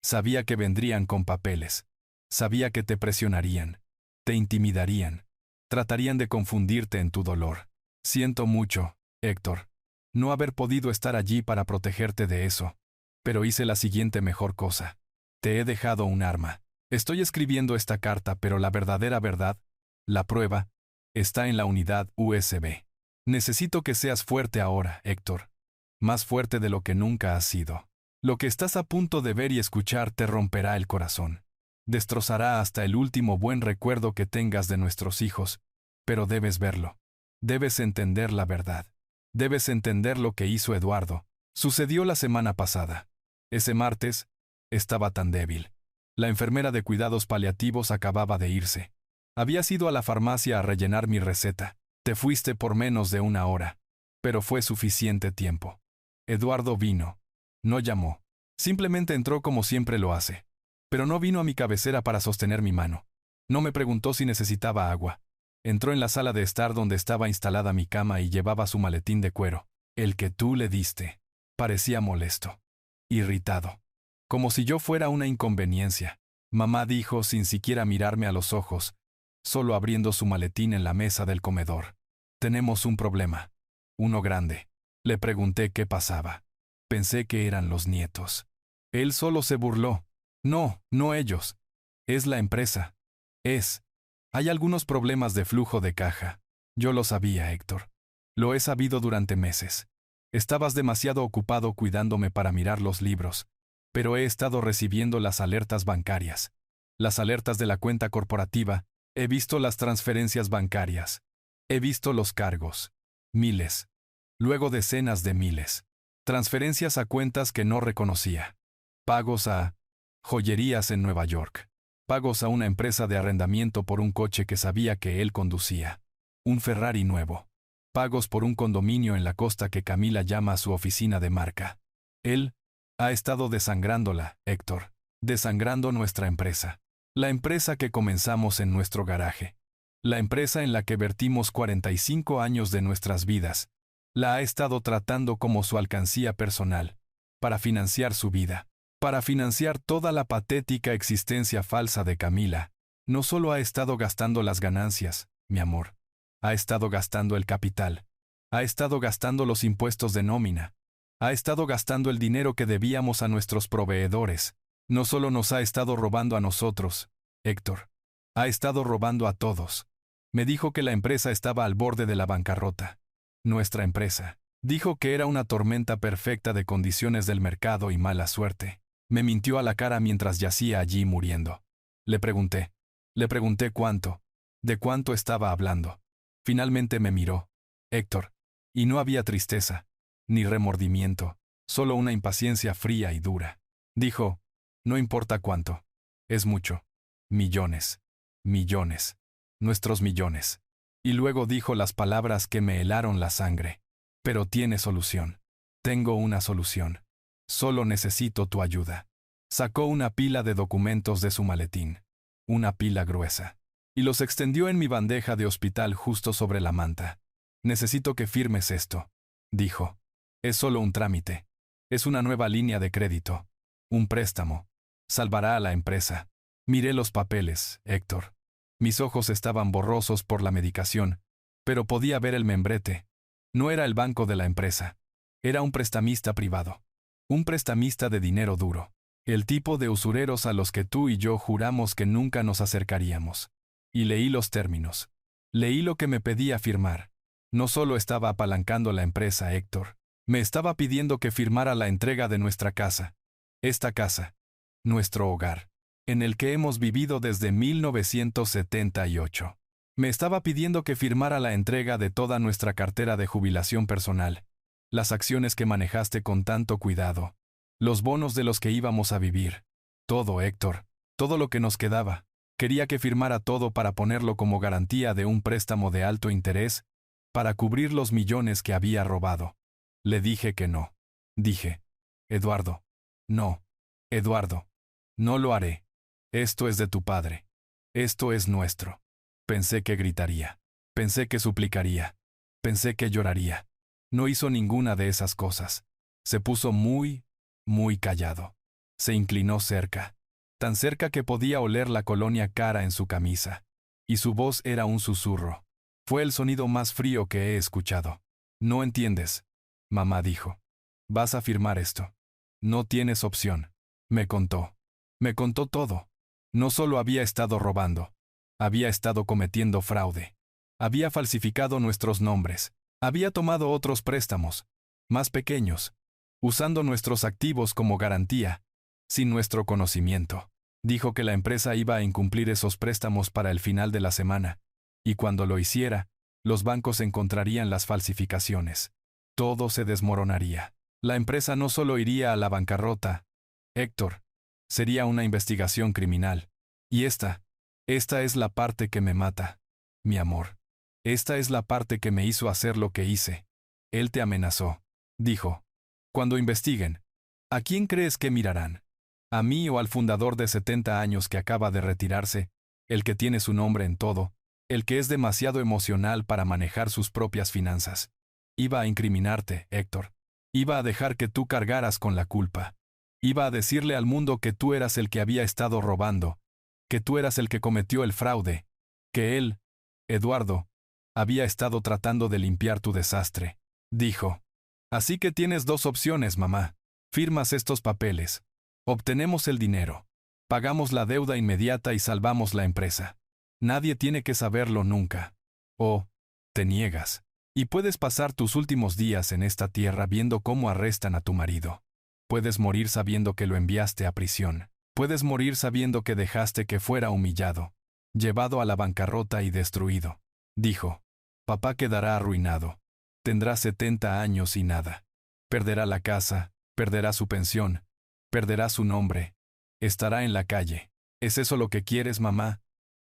Sabía que vendrían con papeles. Sabía que te presionarían. Te intimidarían. Tratarían de confundirte en tu dolor. Siento mucho, Héctor, no haber podido estar allí para protegerte de eso. Pero hice la siguiente mejor cosa. Te he dejado un arma. Estoy escribiendo esta carta, pero la verdadera verdad, la prueba, está en la unidad USB. Necesito que seas fuerte ahora, Héctor. Más fuerte de lo que nunca has sido. Lo que estás a punto de ver y escuchar te romperá el corazón. Destrozará hasta el último buen recuerdo que tengas de nuestros hijos, pero debes verlo. Debes entender la verdad. Debes entender lo que hizo Eduardo. Sucedió la semana pasada. Ese martes, estaba tan débil. La enfermera de cuidados paliativos acababa de irse. Habías ido a la farmacia a rellenar mi receta. Te fuiste por menos de 1 hora. Pero fue suficiente tiempo. Eduardo vino. No llamó. Simplemente entró como siempre lo hace. Pero no vino a mi cabecera para sostener mi mano. No me preguntó si necesitaba agua. Entró en la sala de estar donde estaba instalada mi cama y llevaba su maletín de cuero. El que tú le diste. Parecía molesto. Irritado. Como si yo fuera una inconveniencia. Mamá dijo sin siquiera mirarme a los ojos, solo abriendo su maletín en la mesa del comedor. Tenemos un problema. Uno grande. Le pregunté qué pasaba. Pensé que eran los nietos. Él solo se burló. No, no ellos. Es la empresa. Hay algunos problemas de flujo de caja. Yo lo sabía, Héctor. Lo he sabido durante meses. Estabas demasiado ocupado cuidándome para mirar los libros, pero he estado recibiendo las alertas bancarias. Las alertas de la cuenta corporativa. He visto las transferencias bancarias. He visto los cargos. Miles. Luego decenas de miles. Transferencias a cuentas que no reconocía. Pagos a joyerías en Nueva York. Pagos a una empresa de arrendamiento por un coche que sabía que él conducía. Un Ferrari nuevo. Pagos por un condominio en la costa que Camila llama su oficina de marca. Él ha estado desangrándola, Héctor. Desangrando nuestra empresa. La empresa que comenzamos en nuestro garaje. La empresa en la que vertimos 45 años de nuestras vidas, la ha estado tratando como su alcancía personal, para financiar su vida, para financiar toda la patética existencia falsa de Camila. No solo ha estado gastando las ganancias, mi amor, ha estado gastando el capital, ha estado gastando los impuestos de nómina, ha estado gastando el dinero que debíamos a nuestros proveedores. No solo nos ha estado robando a nosotros, Héctor, ha estado robando a todos. Me dijo que la empresa estaba al borde de la bancarrota. Nuestra empresa. Dijo que era una tormenta perfecta de condiciones del mercado y mala suerte. Me mintió a la cara mientras yacía allí muriendo. Le pregunté de cuánto estaba hablando. Finalmente me miró, Héctor, y no había tristeza, ni remordimiento, solo una impaciencia fría y dura. Dijo, no importa cuánto, es mucho. Millones, millones, nuestros millones. Y luego dijo las palabras que me helaron la sangre. Pero tiene solución. Tengo una solución. Solo necesito tu ayuda. Sacó una pila de documentos de su maletín. Una pila gruesa. Y los extendió en mi bandeja de hospital justo sobre la manta. Necesito que firmes esto, dijo. Es solo un trámite. Es una nueva línea de crédito. Un préstamo. Salvará a la empresa. Miré los papeles, Héctor. Mis ojos estaban borrosos por la medicación, pero podía ver el membrete. No era el banco de la empresa. Era un prestamista privado. Un prestamista de dinero duro. El tipo de usureros a los que tú y yo juramos que nunca nos acercaríamos. Y leí los términos. Leí lo que me pedía firmar. No solo estaba apalancando la empresa, Héctor. Me estaba pidiendo que firmara la entrega de nuestra casa. Esta casa. Nuestro hogar. En el que hemos vivido desde 1978. Me estaba pidiendo que firmara la entrega de toda nuestra cartera de jubilación personal, las acciones que manejaste con tanto cuidado, los bonos de los que íbamos a vivir. Todo, Héctor, todo lo que nos quedaba. Quería que firmara todo para ponerlo como garantía de un préstamo de alto interés, para cubrir los millones que había robado. Le dije que no. Dije, Eduardo, no, Eduardo, no lo haré. Esto es de tu padre. Esto es nuestro. Pensé que gritaría. Pensé que suplicaría. Pensé que lloraría. No hizo ninguna de esas cosas. Se puso muy, muy callado. Se inclinó cerca. Tan cerca que podía oler la colonia cara en su camisa. Y su voz era un susurro. Fue el sonido más frío que he escuchado. No entiendes, mamá dijo. Vas a firmar esto. No tienes opción. Me contó. Me contó todo. No solo había estado robando. Había estado cometiendo fraude. Había falsificado nuestros nombres. Había tomado otros préstamos, más pequeños, usando nuestros activos como garantía, sin nuestro conocimiento. Dijo que la empresa iba a incumplir esos préstamos para el final de la semana, y cuando lo hiciera, los bancos encontrarían las falsificaciones. Todo se desmoronaría. La empresa no solo iría a la bancarrota, Héctor, sería una investigación criminal. Y esta es la parte que me mata, mi amor. Esta es la parte que me hizo hacer lo que hice. Él te amenazó, dijo. Cuando investiguen, ¿a quién crees que mirarán? ¿A mí o al fundador de 70 años que acaba de retirarse, el que tiene su nombre en todo, el que es demasiado emocional para manejar sus propias finanzas? Iba a incriminarte, Héctor. Iba a dejar que tú cargaras con la culpa. Iba a decirle al mundo que tú eras el que había estado robando, que tú eras el que cometió el fraude, que él, Eduardo, había estado tratando de limpiar tu desastre. Dijo. Así que tienes dos opciones, mamá. Firmas estos papeles. Obtenemos el dinero. Pagamos la deuda inmediata y salvamos la empresa. Nadie tiene que saberlo nunca. O, te niegas. Y puedes pasar tus últimos días en esta tierra viendo cómo arrestan a tu marido. Puedes morir sabiendo que lo enviaste a prisión. Puedes morir sabiendo que dejaste que fuera humillado, llevado a la bancarrota y destruido. Dijo. Papá quedará arruinado. Tendrá 70 años y nada. Perderá la casa, perderá su pensión, perderá su nombre. Estará en la calle. ¿Es eso lo que quieres, mamá?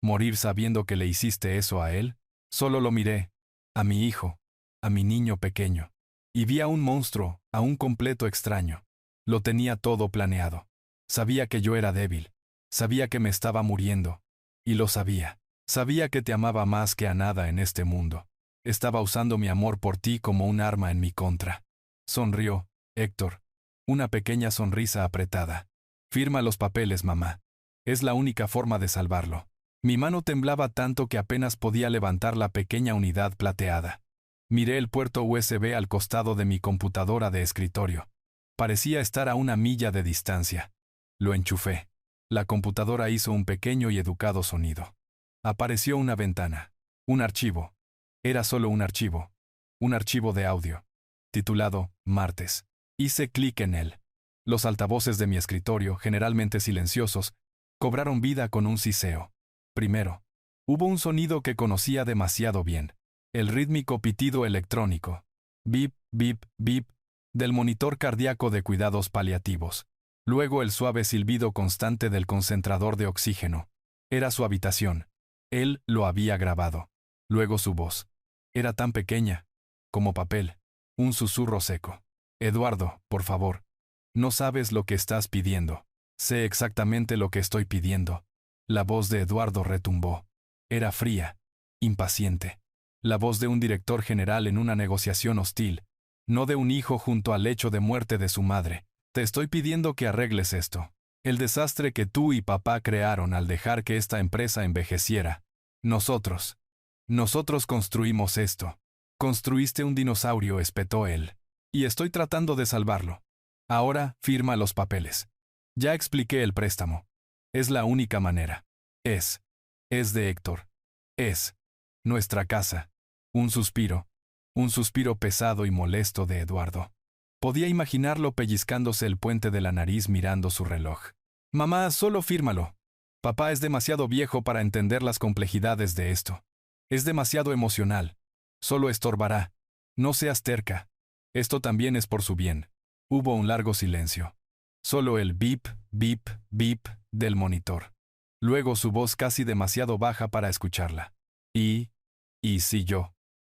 ¿Morir sabiendo que le hiciste eso a él? Solo lo miré, a mi hijo, a mi niño pequeño. Y vi a un monstruo, a un completo extraño. Lo tenía todo planeado. Sabía que yo era débil. Sabía que me estaba muriendo. Y lo sabía. Sabía que te amaba más que a nada en este mundo. Estaba usando mi amor por ti como un arma en mi contra. Sonrió, Héctor. Una pequeña sonrisa apretada. Firma los papeles, mamá. Es la única forma de salvarlo. Mi mano temblaba tanto que apenas podía levantar la pequeña unidad plateada. Miré el puerto USB al costado de mi computadora de escritorio. Parecía estar a una milla de distancia. Lo enchufé. La computadora hizo un pequeño y educado sonido. Apareció una ventana. Un archivo. Era solo un archivo. Un archivo de audio. Titulado Martes. Hice clic en él. Los altavoces de mi escritorio, generalmente silenciosos, cobraron vida con un siseo. Primero, hubo un sonido que conocía demasiado bien. El rítmico pitido electrónico. Bip, bip, bip, del monitor cardíaco de cuidados paliativos. Luego el suave silbido constante del concentrador de oxígeno. Era su habitación. Él lo había grabado. Luego su voz. Era tan pequeña, como papel. Un susurro seco. Eduardo, por favor. No sabes lo que estás pidiendo. Sé exactamente lo que estoy pidiendo. La voz de Eduardo retumbó. Era fría, impaciente. La voz de un director general en una negociación hostil, no de un hijo junto al lecho de muerte de su madre. Te estoy pidiendo que arregles esto. El desastre que tú y papá crearon al dejar que esta empresa envejeciera. Nosotros construimos esto. Construiste un dinosaurio, espetó él. Y estoy tratando de salvarlo. Ahora, firma los papeles. Ya expliqué el préstamo. Es la única manera. Es de Héctor. Es nuestra casa. Un suspiro pesado y molesto de Eduardo. Podía imaginarlo pellizcándose el puente de la nariz mirando su reloj. Mamá, solo fírmalo. Papá es demasiado viejo para entender las complejidades de esto. Es demasiado emocional. Solo estorbará. No seas terca. Esto también es por su bien. Hubo un largo silencio. Solo el bip, bip, bip del monitor. Luego su voz casi demasiado baja para escucharla. ¿Y si yo?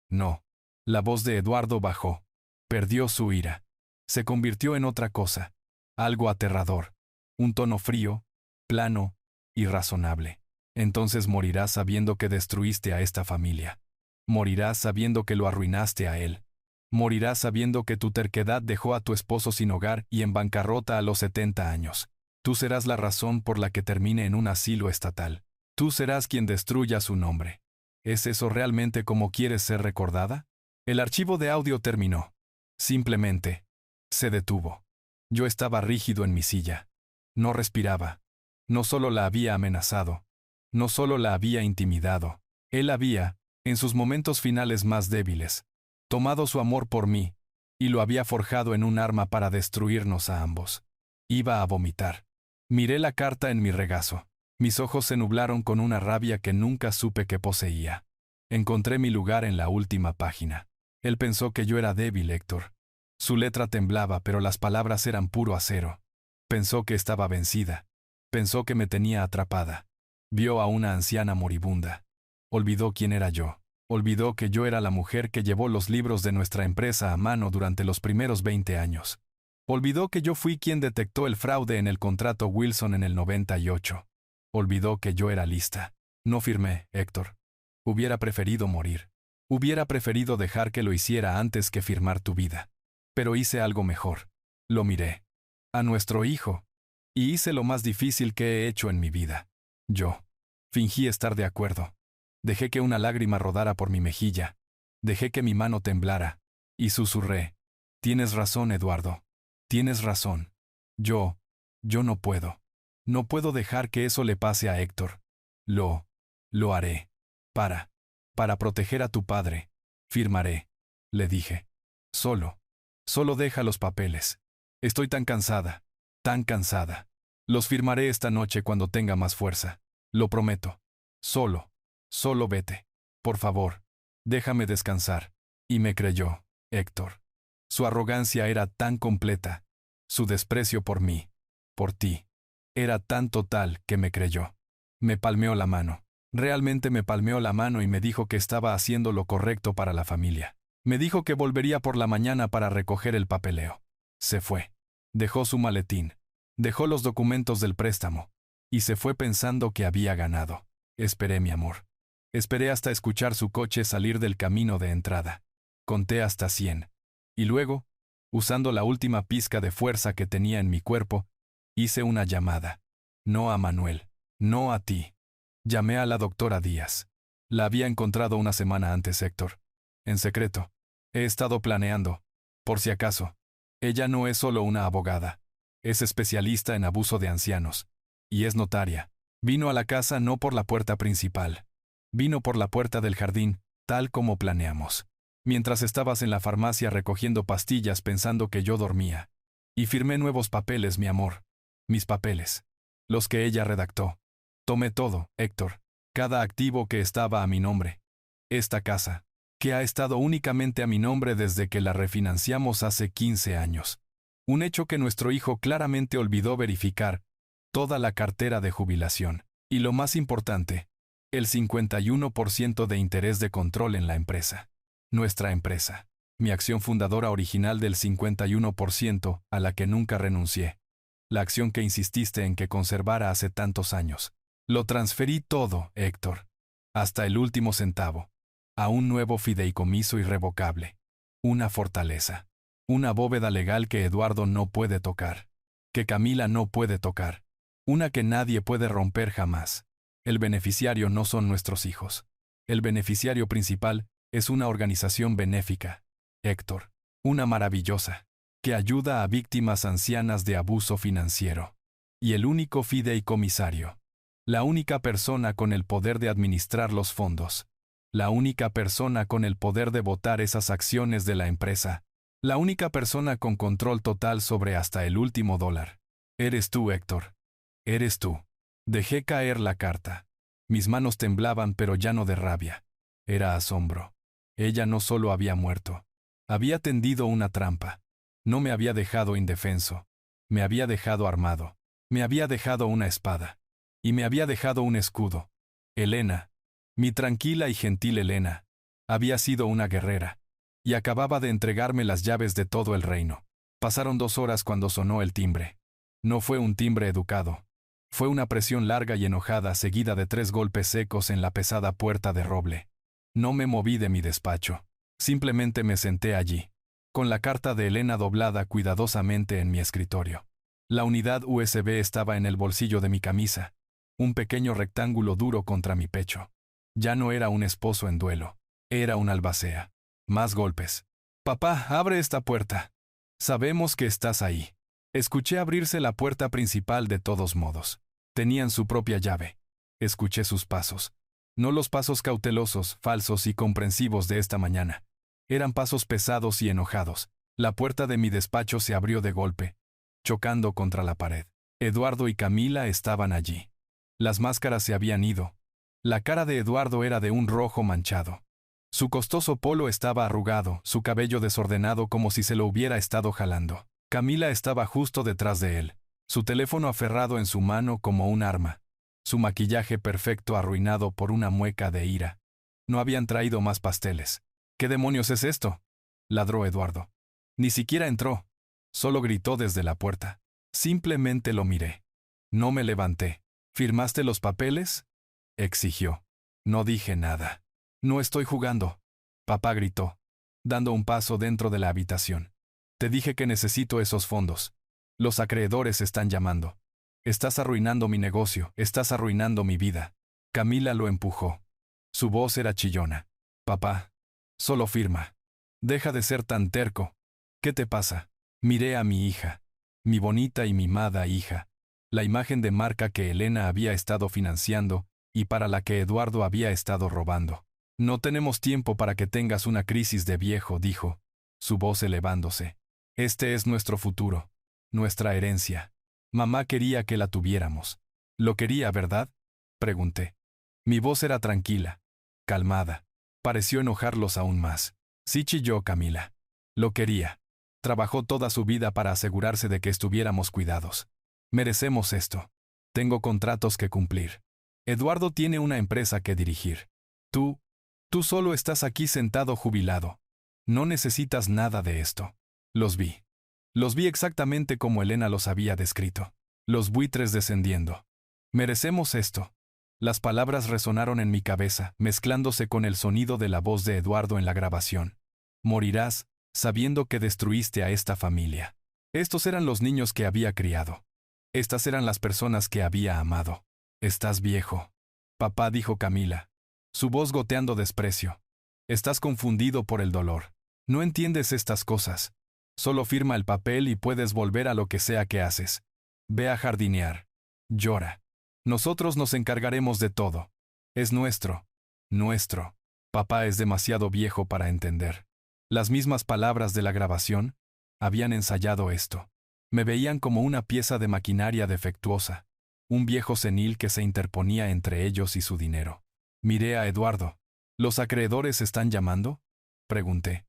No. La voz de Eduardo bajó. Perdió su ira. Se convirtió en otra cosa. Algo aterrador. Un tono frío, plano, irrazonable. Entonces morirás sabiendo que destruiste a esta familia. Morirás sabiendo que lo arruinaste a él. Morirás sabiendo que tu terquedad dejó a tu esposo sin hogar y en bancarrota a los 70 años. Tú serás la razón por la que termine en un asilo estatal. Tú serás quien destruya su nombre. ¿Es eso realmente como quieres ser recordada? El archivo de audio terminó. Simplemente se detuvo. Yo estaba rígido en mi silla. No respiraba. No solo la había amenazado. No solo la había intimidado. Él había, en sus momentos finales más débiles, tomado su amor por mí, y lo había forjado en un arma para destruirnos a ambos. Iba a vomitar. Miré la carta en mi regazo. Mis ojos se nublaron con una rabia que nunca supe que poseía. Encontré mi lugar en la última página. Él pensó que yo era débil, Héctor. Su letra temblaba, pero las palabras eran puro acero. Pensó que estaba vencida. Pensó que me tenía atrapada. Vio a una anciana moribunda. Olvidó quién era yo. Olvidó que yo era la mujer que llevó los libros de nuestra empresa a mano durante los primeros 20 años. Olvidó que yo fui quien detectó el fraude en el contrato Wilson en el 98. Olvidó que yo era lista. No firmé, Héctor. Hubiera preferido morir. Hubiera preferido dejar que lo hiciera antes que firmar tu vida. Pero hice algo mejor. Lo miré. A nuestro hijo. Y hice lo más difícil que he hecho en mi vida. Yo. Fingí estar de acuerdo. Dejé que una lágrima rodara por mi mejilla. Dejé que mi mano temblara. Y susurré. Tienes razón, Eduardo. Tienes razón. Yo no puedo. No puedo dejar que eso le pase a Héctor. Lo haré. Para proteger a tu padre. Firmaré. Le dije. Solo deja los papeles. Estoy tan cansada. Tan cansada. Los firmaré esta noche cuando tenga más fuerza. Lo prometo. Solo vete. Por favor. Déjame descansar. Y me creyó, Héctor. Su arrogancia era tan completa. Su desprecio por mí, por ti, era tan total que me creyó. Me palmeó la mano. Realmente me palmeó la mano y me dijo que estaba haciendo lo correcto para la familia. Me dijo que volvería por la mañana para recoger el papeleo. Se fue. Dejó su maletín. Dejó los documentos del préstamo. Y se fue pensando que había ganado. Esperé, mi amor. Esperé hasta escuchar su coche salir del camino de entrada. Conté hasta 100. Y luego, usando la última pizca de fuerza que tenía en mi cuerpo, hice una llamada. No a Manuel. No a ti. Llamé a la doctora Díaz. La había encontrado una semana antes, Héctor. En secreto. He estado planeando. Por si acaso. Ella no es solo una abogada. Es especialista en abuso de ancianos. Y es notaria. Vino a la casa no por la puerta principal. Vino por la puerta del jardín, tal como planeamos. Mientras estabas en la farmacia recogiendo pastillas pensando que yo dormía. Y firmé nuevos papeles, mi amor. Mis papeles. Los que ella redactó. Tomé todo, Héctor. Cada activo que estaba a mi nombre. Esta casa, que ha estado únicamente a mi nombre desde que la refinanciamos hace 15 años. Un hecho que nuestro hijo claramente olvidó verificar. Toda la cartera de jubilación. Y lo más importante, el 51% de interés de control en la empresa. Nuestra empresa. Mi acción fundadora original del 51%, a la que nunca renuncié. La acción que insististe en que conservara hace tantos años. Lo transferí todo, Héctor. Hasta el último centavo. A un nuevo fideicomiso irrevocable. Una fortaleza. Una bóveda legal que Eduardo no puede tocar. Que Camila no puede tocar. Una que nadie puede romper jamás. El beneficiario no son nuestros hijos. El beneficiario principal es una organización benéfica, Héctor, una maravillosa, que ayuda a víctimas ancianas de abuso financiero. Y el único fideicomisario. La única persona con el poder de administrar los fondos. La única persona con el poder de votar esas acciones de la empresa. La única persona con control total sobre hasta el último dólar. Eres tú, Héctor. Eres tú. Dejé caer la carta. Mis manos temblaban, pero ya no de rabia. Era asombro. Ella no solo había muerto. Había tendido una trampa. No me había dejado indefenso. Me había dejado armado. Me había dejado una espada. Y me había dejado un escudo. Elena, mi tranquila y gentil Elena, había sido una guerrera. Y acababa de entregarme las llaves de todo el reino. Pasaron 2 horas cuando sonó el timbre. No fue un timbre educado. Fue una presión larga y enojada seguida de 3 golpes secos en la pesada puerta de roble. No me moví de mi despacho. Simplemente me senté allí, con la carta de Elena doblada cuidadosamente en mi escritorio. La unidad USB estaba en el bolsillo de mi camisa, un pequeño rectángulo duro contra mi pecho. Ya no era un esposo en duelo, era un albacea. Más golpes. Papá, abre esta puerta. Sabemos que estás ahí. Escuché abrirse la puerta principal de todos modos. Tenían su propia llave. Escuché sus pasos. No los pasos cautelosos, falsos y comprensivos de esta mañana. Eran pasos pesados y enojados. La puerta de mi despacho se abrió de golpe, chocando contra la pared. Eduardo y Camila estaban allí. Las máscaras se habían ido. La cara de Eduardo era de un rojo manchado. Su costoso polo estaba arrugado, su cabello desordenado como si se lo hubiera estado jalando. Camila estaba justo detrás de él, su teléfono aferrado en su mano como un arma. Su maquillaje perfecto arruinado por una mueca de ira. No habían traído más pasteles. ¿Qué demonios es esto?, ladró Eduardo. Ni siquiera entró. Solo gritó desde la puerta. Simplemente lo miré. No me levanté. ¿Firmaste los papeles?, exigió. No dije nada. No estoy jugando. Papá gritó, dando un paso dentro de la habitación. Te dije que necesito esos fondos. Los acreedores están llamando. Estás arruinando mi negocio, estás arruinando mi vida. Camila lo empujó. Su voz era chillona. Papá, solo firma. Deja de ser tan terco. ¿Qué te pasa? Miré a mi hija, mi bonita y mimada hija, la imagen de marca que Elena había estado financiando y para la que Eduardo había estado robando. No tenemos tiempo para que tengas una crisis de viejo, dijo, su voz elevándose. Este es nuestro futuro, nuestra herencia. Mamá quería que la tuviéramos. ¿Lo quería, verdad?, pregunté. Mi voz era tranquila, calmada. Pareció enojarlos aún más. Sí, chilló Camila. Lo quería. Trabajó toda su vida para asegurarse de que estuviéramos cuidados. Merecemos esto. Tengo contratos que cumplir. Eduardo tiene una empresa que dirigir. Tú solo estás aquí sentado jubilado. No necesitas nada de esto. Los vi. Los vi exactamente como Elena los había descrito. Los buitres descendiendo. Merecemos esto. Las palabras resonaron en mi cabeza, mezclándose con el sonido de la voz de Eduardo en la grabación. Morirás, sabiendo que destruiste a esta familia. Estos eran los niños que había criado. Estas eran las personas que había amado. Estás viejo. Papá, dijo Camila, su voz goteando desprecio. Estás confundido por el dolor. No entiendes estas cosas. Solo firma el papel y puedes volver a lo que sea que haces. Ve a jardinear. Llora. Nosotros nos encargaremos de todo. Es nuestro. Nuestro. Papá es demasiado viejo para entender. Las mismas palabras de la grabación habían ensayado esto. Me veían como una pieza de maquinaria defectuosa, un viejo senil que se interponía entre ellos y su dinero. Miré a Eduardo. ¿Los acreedores están llamando?, pregunté.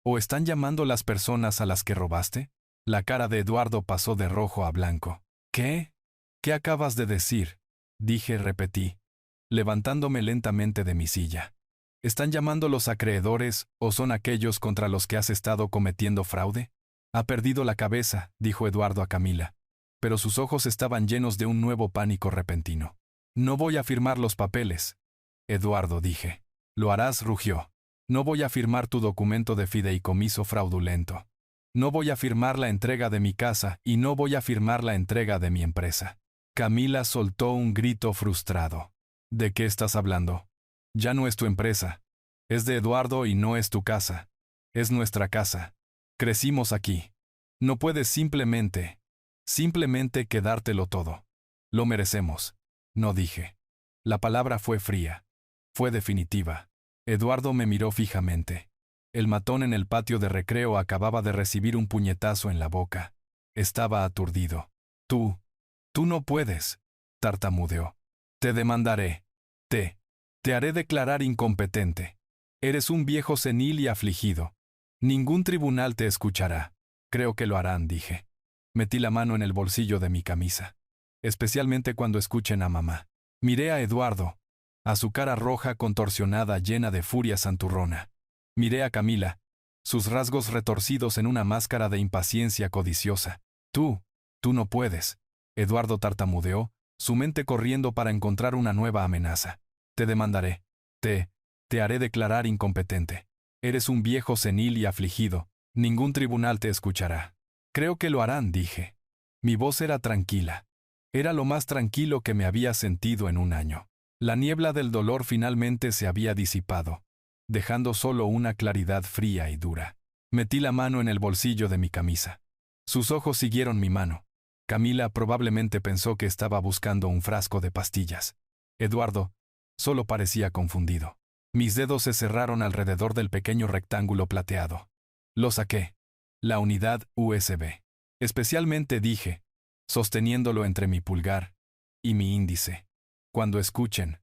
¿O están llamando las personas a las que robaste? La cara de Eduardo pasó de rojo a blanco. ¿Qué? ¿Qué acabas de decir?, dije y repetí, levantándome lentamente de mi silla. ¿Están llamando los acreedores o son aquellos contra los que has estado cometiendo fraude? Ha perdido la cabeza, dijo Eduardo a Camila, pero sus ojos estaban llenos de un nuevo pánico repentino. No voy a firmar los papeles. Eduardo, dije. Lo harás, rugió. No voy a firmar tu documento de fideicomiso fraudulento. No voy a firmar la entrega de mi casa y no voy a firmar la entrega de mi empresa. Camila soltó un grito frustrado. ¿De qué estás hablando? Ya no es tu empresa. Es de Eduardo y no es tu casa. Es nuestra casa. Crecimos aquí. No puedes simplemente quedártelo todo. Lo merecemos. No dije. La palabra fue fría. Fue definitiva. Eduardo me miró fijamente. El matón en el patio de recreo acababa de recibir un puñetazo en la boca. Estaba aturdido. Tú no puedes, tartamudeó. Te demandaré. Te haré declarar incompetente. Eres un viejo senil y afligido. Ningún tribunal te escuchará. Creo que lo harán, dije. Metí la mano en el bolsillo de mi camisa. Especialmente cuando escuchen a mamá. Miré a Eduardo, a su cara roja contorsionada llena de furia santurrona. Miré a Camila, sus rasgos retorcidos en una máscara de impaciencia codiciosa. Tú no puedes. Eduardo tartamudeó, su mente corriendo para encontrar una nueva amenaza. Te demandaré. Te haré declarar incompetente. Eres un viejo senil y afligido. Ningún tribunal te escuchará. Creo que lo harán, dije. Mi voz era tranquila. Era lo más tranquilo que me había sentido en un año. La niebla del dolor finalmente se había disipado, dejando solo una claridad fría y dura. Metí la mano en el bolsillo de mi camisa. Sus ojos siguieron mi mano. Camila probablemente pensó que estaba buscando un frasco de pastillas. Eduardo solo parecía confundido. Mis dedos se cerraron alrededor del pequeño rectángulo plateado. Lo saqué. La unidad USB. Especialmente dije, sosteniéndolo entre mi pulgar y mi índice. Cuando escuchen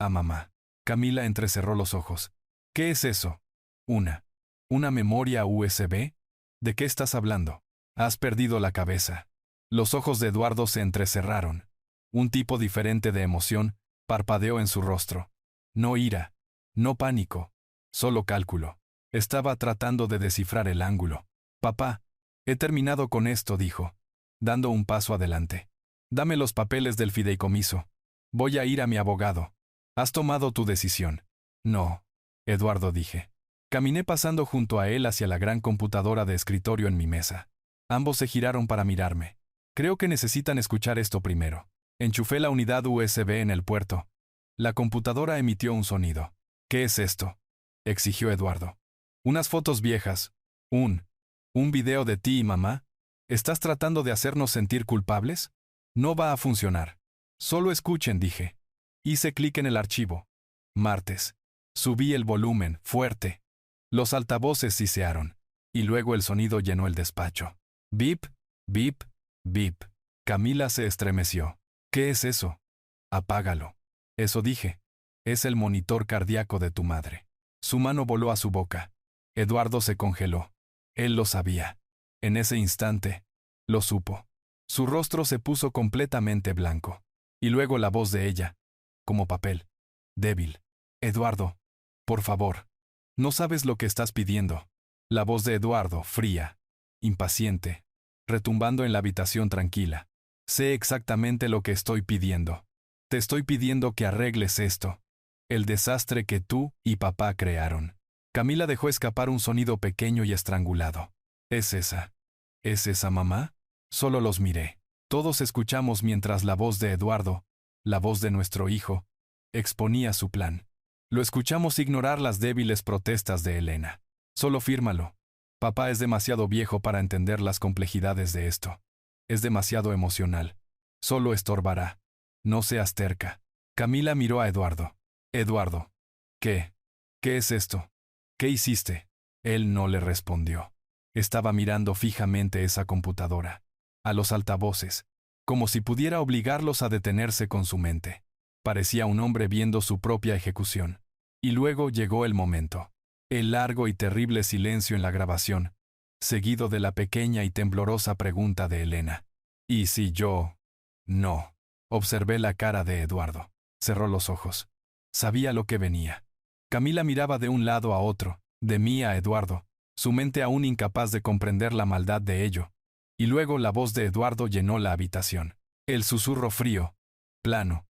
a mamá. Camila entrecerró los ojos. ¿Qué es eso? ¿Una memoria USB? ¿De qué estás hablando? Has perdido la cabeza. Los ojos de Eduardo se entrecerraron. Un tipo diferente de emoción parpadeó en su rostro. No ira, no pánico, solo cálculo. Estaba tratando de descifrar el ángulo. Papá, he terminado con esto, dijo, dando un paso adelante. Dame los papeles del fideicomiso. Voy a ir a mi abogado. ¿Has tomado tu decisión? No, Eduardo, dije. Caminé pasando junto a él hacia la gran computadora de escritorio en mi mesa. Ambos se giraron para mirarme. Creo que necesitan escuchar esto primero. Enchufé la unidad USB en el puerto. La computadora emitió un sonido. ¿Qué es esto?, exigió Eduardo. Unas fotos viejas. Un video de ti y mamá. ¿Estás tratando de hacernos sentir culpables? No va a funcionar. Solo escuchen, dije. Hice clic en el archivo. Martes. Subí el volumen, fuerte. Los altavoces sisearon. Y luego el sonido llenó el despacho. Bip, bip, bip. Camila se estremeció. ¿Qué es eso? Apágalo. Eso dije. Es el monitor cardíaco de tu madre. Su mano voló a su boca. Eduardo se congeló. Él lo sabía. En ese instante, lo supo. Su rostro se puso completamente blanco. Y luego la voz de ella, como papel, débil. Eduardo, por favor, no sabes lo que estás pidiendo. La voz de Eduardo, fría, impaciente, retumbando en la habitación tranquila. Sé exactamente lo que estoy pidiendo. Te estoy pidiendo que arregles esto. El desastre que tú y papá crearon. Camila dejó escapar un sonido pequeño y estrangulado. ¿Es esa? ¿Es esa mamá? Solo los miré. Todos escuchamos mientras la voz de Eduardo, la voz de nuestro hijo, exponía su plan. Lo escuchamos ignorar las débiles protestas de Elena. Solo fírmalo. Papá es demasiado viejo para entender las complejidades de esto. Es demasiado emocional. Solo estorbará. No seas terca. Camila miró a Eduardo. Eduardo. ¿Qué? ¿Qué es esto? ¿Qué hiciste? Él no le respondió. Estaba mirando fijamente esa computadora, a los altavoces, como si pudiera obligarlos a detenerse con su mente. Parecía un hombre viendo su propia ejecución. Y luego llegó el momento. El largo y terrible silencio en la grabación, seguido de la pequeña y temblorosa pregunta de Elena. ¿Y si yo? No. Observé la cara de Eduardo. Cerró los ojos. Sabía lo que venía. Camila miraba de un lado a otro, de mí a Eduardo, su mente aún incapaz de comprender la maldad de ello. Y luego la voz de Eduardo llenó la habitación. El susurro frío, plano,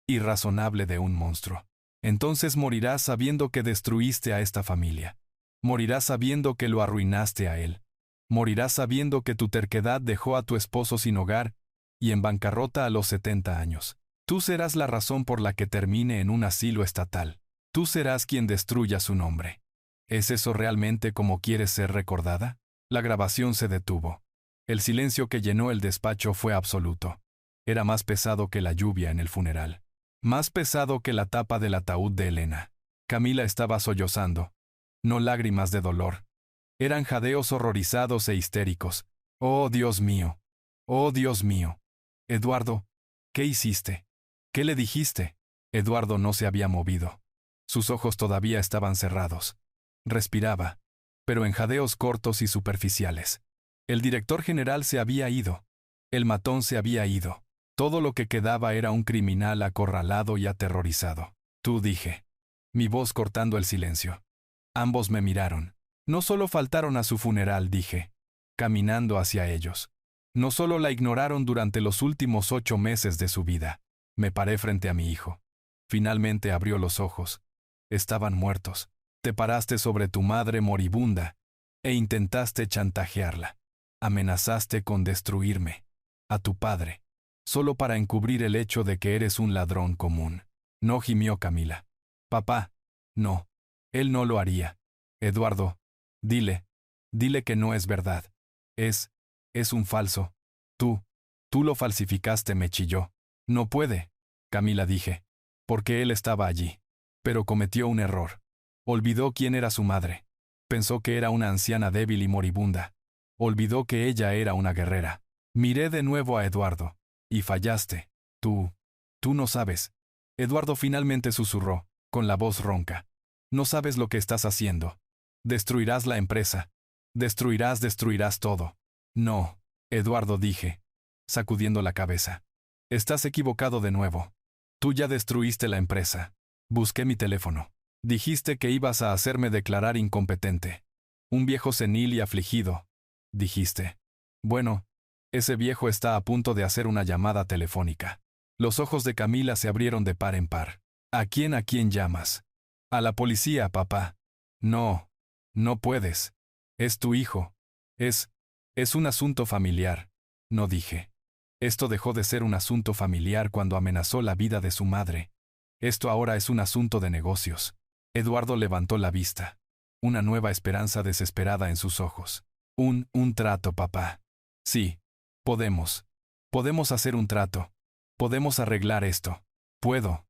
irrazonable de un monstruo. Entonces morirás sabiendo que destruiste a esta familia. Morirás sabiendo que lo arruinaste a él. Morirás sabiendo que tu terquedad dejó a tu esposo sin hogar y en bancarrota a los 70 años. Tú serás la razón por la que termine en un asilo estatal. Tú serás quien destruya su nombre. ¿Es eso realmente como quieres ser recordada? La grabación se detuvo. El silencio que llenó el despacho fue absoluto. Era más pesado que la lluvia en el funeral. Más pesado que la tapa del ataúd de Elena. Camila estaba sollozando. No lágrimas de dolor. Eran jadeos horrorizados e histéricos. ¡Oh, Dios mío! ¡Oh, Dios mío! Eduardo, ¿qué hiciste? ¿Qué le dijiste? Eduardo no se había movido. Sus ojos todavía estaban cerrados. Respiraba, pero en jadeos cortos y superficiales. El director general se había ido. El matón se había ido. Todo lo que quedaba era un criminal acorralado y aterrorizado. Tú, dije. Mi voz cortando el silencio. Ambos me miraron. No solo faltaron a su funeral, dije, caminando hacia ellos. No solo la ignoraron durante los últimos 8 meses de su vida. Me paré frente a mi hijo. Finalmente abrió los ojos. Estaban muertos. Te paraste sobre tu madre moribunda e intentaste chantajearla. Amenazaste con destruirme. A tu padre. Solo para encubrir el hecho de que eres un ladrón común. No, gimió Camila. Papá. No. Él no lo haría. Eduardo. Dile que no es verdad. Es un falso. Tú lo falsificaste, me chilló. No puede, Camila, dije, porque él estaba allí. Pero cometió un error. Olvidó quién era su madre. Pensó que era una anciana débil y moribunda. Olvidó que ella era una guerrera. Miré de nuevo a Eduardo. Y fallaste. Tú no sabes. Eduardo finalmente susurró, con la voz ronca. No sabes lo que estás haciendo. Destruirás la empresa. Destruirás todo. No, Eduardo, dije, sacudiendo la cabeza. Estás equivocado de nuevo. Tú ya destruiste la empresa. Busqué mi teléfono. Dijiste que ibas a hacerme declarar incompetente. Un viejo senil y afligido, dijiste. Bueno, ese viejo está a punto de hacer una llamada telefónica. Los ojos de Camila se abrieron de par en par. ¿A quién llamas? A la policía, papá. No puedes. Es tu hijo. Es un asunto familiar. No, dije. Esto dejó de ser un asunto familiar cuando amenazó la vida de su madre. Esto ahora es un asunto de negocios. Eduardo levantó la vista. Una nueva esperanza desesperada en sus ojos. Un trato, papá. Sí. Podemos hacer un trato. Podemos arreglar esto. Puedo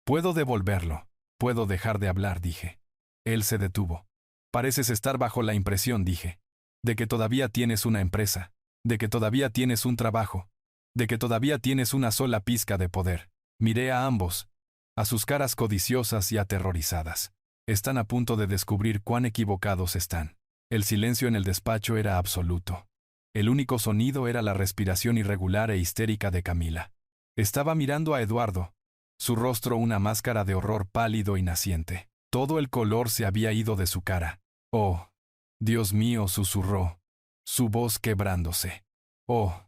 devolverlo. Puedo dejar de hablar, dije. Él se detuvo. Pareces estar bajo la impresión, dije, de que todavía tienes una empresa, de que todavía tienes un trabajo, de que todavía tienes una sola pizca de poder. Miré a ambos, a sus caras codiciosas y aterrorizadas. Están a punto de descubrir cuán equivocados están. El silencio en el despacho era absoluto. El único sonido era la respiración irregular e histérica de Camila. Estaba mirando a Eduardo, su rostro una máscara de horror pálido y naciente. Todo el color se había ido de su cara. Oh, Dios mío, susurró, su voz quebrándose. Oh,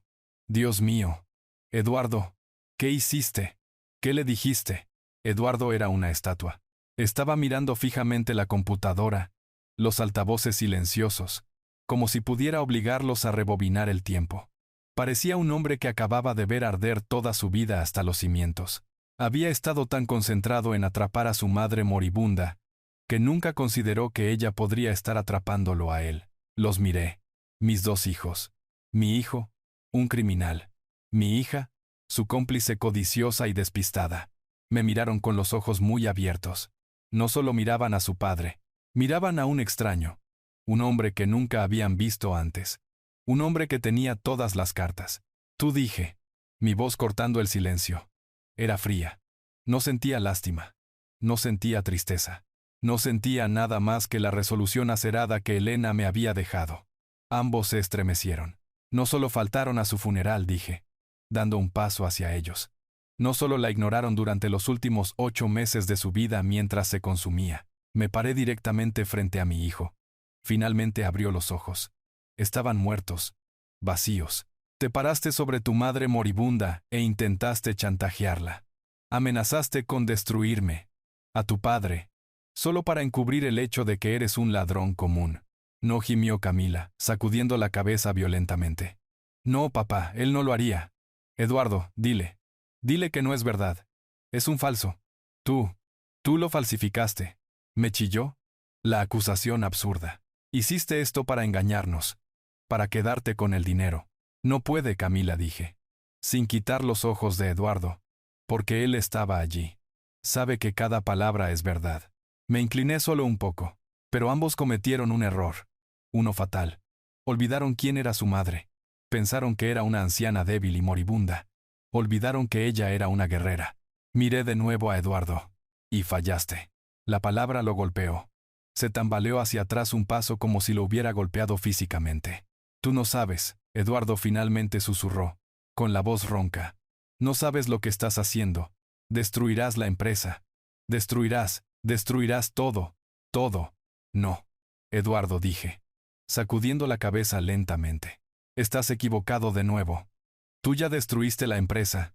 Dios mío. Eduardo, ¿qué hiciste? ¿Qué le dijiste? Eduardo era una estatua. Estaba mirando fijamente la computadora, los altavoces silenciosos, como si pudiera obligarlos a rebobinar el tiempo. Parecía un hombre que acababa de ver arder toda su vida hasta los cimientos. Había estado tan concentrado en atrapar a su madre moribunda, que nunca consideró que ella podría estar atrapándolo a él. Los miré. Mis 2 hijos. Mi hijo, un criminal. Mi hija, su cómplice codiciosa y despistada. Me miraron con los ojos muy abiertos. No solo miraban a su padre, miraban a un extraño, un hombre que nunca habían visto antes, un hombre que tenía todas las cartas. Tú, dije, mi voz cortando el silencio. Era fría. No sentía lástima. No sentía tristeza. No sentía nada más que la resolución acerada que Elena me había dejado. Ambos se estremecieron. No solo faltaron a su funeral, dije, dando un paso hacia ellos. No solo la ignoraron durante los últimos 8 meses de su vida mientras se consumía. Me paré directamente frente a mi hijo. Finalmente abrió los ojos. Estaban muertos, vacíos. Te paraste sobre tu madre moribunda e intentaste chantajearla. Amenazaste con destruirme, a tu padre, solo para encubrir el hecho de que eres un ladrón común. No, gimió Camila, sacudiendo la cabeza violentamente. No, papá, él no lo haría. Eduardo, dile. Dile que no es verdad. Es un falso. Tú lo falsificaste. Me chilló. La acusación absurda. Hiciste esto para engañarnos. Para quedarte con el dinero. No puede, Camila, dije. Sin quitar los ojos de Eduardo. Porque él estaba allí. Sabe que cada palabra es verdad. Me incliné solo un poco. Pero ambos cometieron un error. Uno fatal. Olvidaron quién era su madre. Pensaron que era una anciana débil y moribunda. Olvidaron que ella era una guerrera. Miré de nuevo a Eduardo. Y fallaste. La palabra lo golpeó. Se tambaleó hacia atrás un paso como si lo hubiera golpeado físicamente. Tú no sabes, Eduardo finalmente susurró, con la voz ronca. No sabes lo que estás haciendo. Destruirás la empresa. Destruirás todo, todo. No. Eduardo, dije, sacudiendo la cabeza lentamente. Estás equivocado de nuevo. Tú ya destruiste la empresa.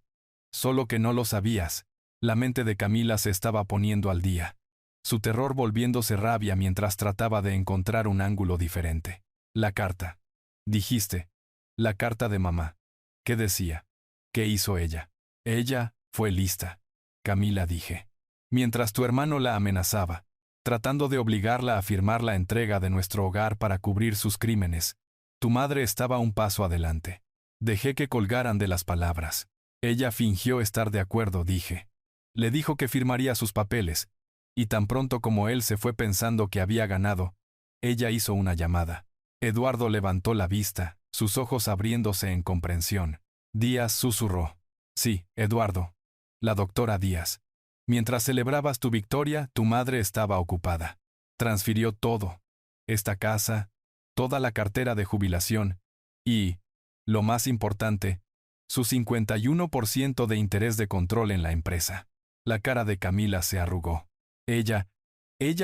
Solo que no lo sabías. La mente de Camila se estaba poniendo al día. Su terror volviéndose rabia mientras trataba de encontrar un ángulo diferente. La carta. Dijiste. La carta de mamá. ¿Qué decía? ¿Qué hizo ella? Ella fue lista. Camila, dije. Mientras tu hermano la amenazaba, tratando de obligarla a firmar la entrega de nuestro hogar para cubrir sus crímenes, tu madre estaba un paso adelante. Dejé que colgaran de las palabras. Ella fingió estar de acuerdo, dije. Le dijo que firmaría sus papeles, y tan pronto como él se fue pensando que había ganado, ella hizo una llamada. Eduardo levantó la vista, sus ojos abriéndose en comprensión. Díaz susurró. Sí, Eduardo. La doctora Díaz. Mientras celebrabas tu victoria, tu madre estaba ocupada. Transfirió todo. Esta casa, toda la cartera de jubilación, y, lo más importante, su 51% de interés de control en la empresa. La cara de Camila se arrugó. Ella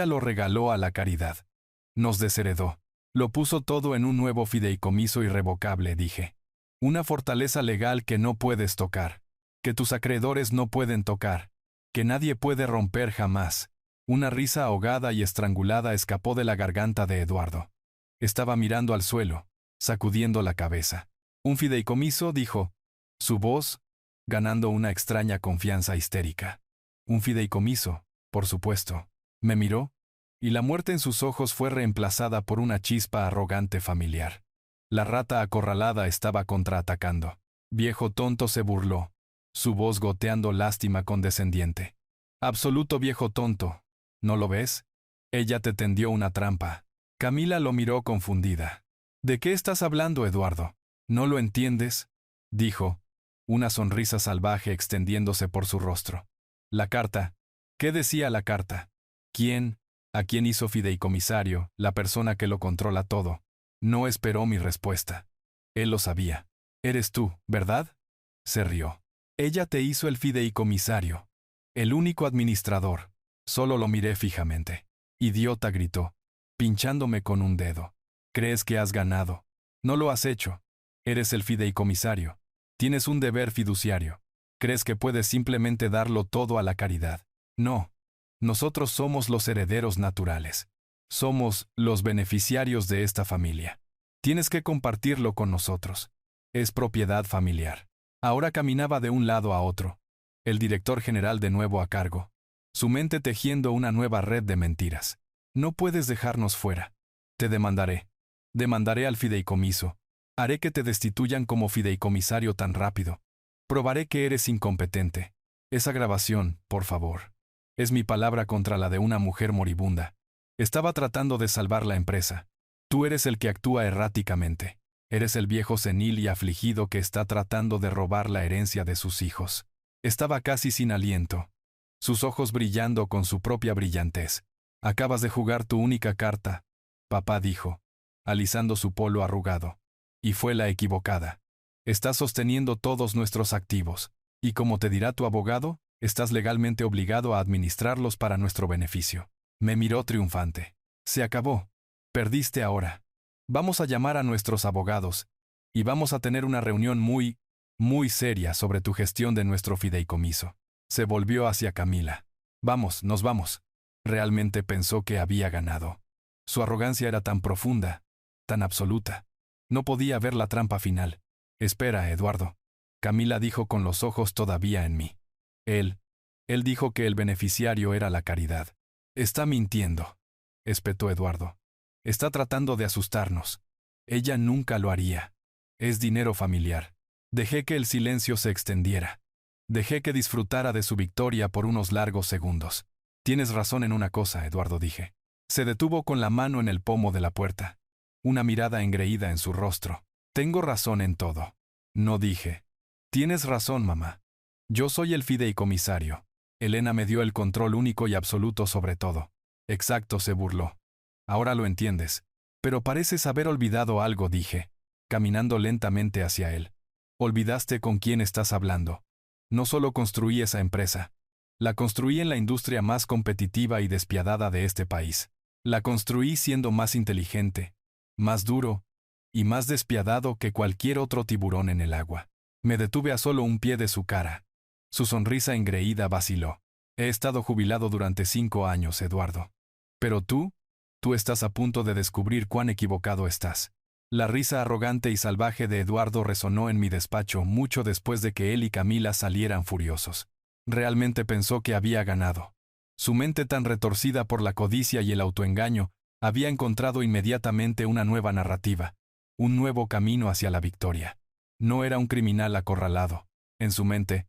lo regaló a la caridad. Nos desheredó. Lo puso todo en un nuevo fideicomiso irrevocable, dije. Una fortaleza legal que no puedes tocar. Que tus acreedores no pueden tocar. Que nadie puede romper jamás. Una risa ahogada y estrangulada escapó de la garganta de Eduardo. Estaba mirando al suelo, sacudiendo la cabeza. Un fideicomiso, dijo. Su voz, ganando una extraña confianza histérica. Un fideicomiso, por supuesto. Me miró, y la muerte en sus ojos fue reemplazada por una chispa arrogante familiar. La rata acorralada estaba contraatacando. Viejo tonto, se burló, su voz goteando lástima condescendiente. Absoluto viejo tonto, ¿no lo ves? Ella te tendió una trampa. Camila lo miró confundida. ¿De qué estás hablando, Eduardo? ¿No lo entiendes? Dijo, una sonrisa salvaje extendiéndose por su rostro. La carta. ¿Qué decía la carta? ¿Quién? ¿A quién hizo fideicomisario, la persona que lo controla todo? No esperó mi respuesta. Él lo sabía. Eres tú, ¿verdad? Se rió. Ella te hizo el fideicomisario. El único administrador. Solo lo miré fijamente. Idiota, gritó, pinchándome con un dedo. ¿Crees que has ganado? No lo has hecho. Eres el fideicomisario. Tienes un deber fiduciario. ¿Crees que puedes simplemente darlo todo a la caridad? No. Nosotros somos los herederos naturales. Somos los beneficiarios de esta familia. Tienes que compartirlo con nosotros. Es propiedad familiar. Ahora caminaba de un lado a otro. El director general de nuevo a cargo. Su mente tejiendo una nueva red de mentiras. No puedes dejarnos fuera. Te demandaré. Demandaré al fideicomiso. Haré que te destituyan como fideicomisario tan rápido. Probaré que eres incompetente. Esa grabación, por favor. Es mi palabra contra la de una mujer moribunda. Estaba tratando de salvar la empresa. Tú eres el que actúa erráticamente. Eres el viejo senil y afligido que está tratando de robar la herencia de sus hijos. Estaba casi sin aliento. Sus ojos brillando con su propia brillantez. Acabas de jugar tu única carta, papá dijo, alisando su polo arrugado. Y fue la equivocada. Estás sosteniendo todos nuestros activos. Y como te dirá tu abogado, estás legalmente obligado a administrarlos para nuestro beneficio. Me miró triunfante. Se acabó. Perdiste ahora. Vamos a llamar a nuestros abogados, y vamos a tener una reunión muy seria sobre tu gestión de nuestro fideicomiso. Se volvió hacia Camila. Vamos, nos vamos. Realmente pensó que había ganado. Su arrogancia era tan profunda, tan absoluta. No podía ver la trampa final. Espera, Eduardo. Camila dijo con los ojos todavía en mí. Él dijo que el beneficiario era la caridad. Está mintiendo, espetó Eduardo. Está tratando de asustarnos. Ella nunca lo haría. Es dinero familiar. Dejé que el silencio se extendiera. Dejé que disfrutara de su victoria por unos largos segundos. Tienes razón en una cosa, Eduardo, dije. Se detuvo con la mano en el pomo de la puerta. Una mirada engreída en su rostro. Tengo razón en todo. No dije. Tienes razón, mamá. Yo soy el fideicomisario. Elena me dio el control único y absoluto sobre todo. Exacto, se burló. Ahora lo entiendes. Pero pareces haber olvidado algo, dije, caminando lentamente hacia él. Olvidaste con quién estás hablando. No solo construí esa empresa. La construí en la industria más competitiva y despiadada de este país. La construí siendo más inteligente, más duro y más despiadado que cualquier otro tiburón en el agua. Me detuve a solo un pie de su cara. Su sonrisa engreída vaciló. He estado jubilado durante 5 años, Eduardo. Pero tú estás a punto de descubrir cuán equivocado estás. La risa arrogante y salvaje de Eduardo resonó en mi despacho mucho después de que él y Camila salieran furiosos. Realmente pensó que había ganado. Su mente tan retorcida por la codicia y el autoengaño había encontrado inmediatamente una nueva narrativa, un nuevo camino hacia la victoria. No era un criminal acorralado. En su mente,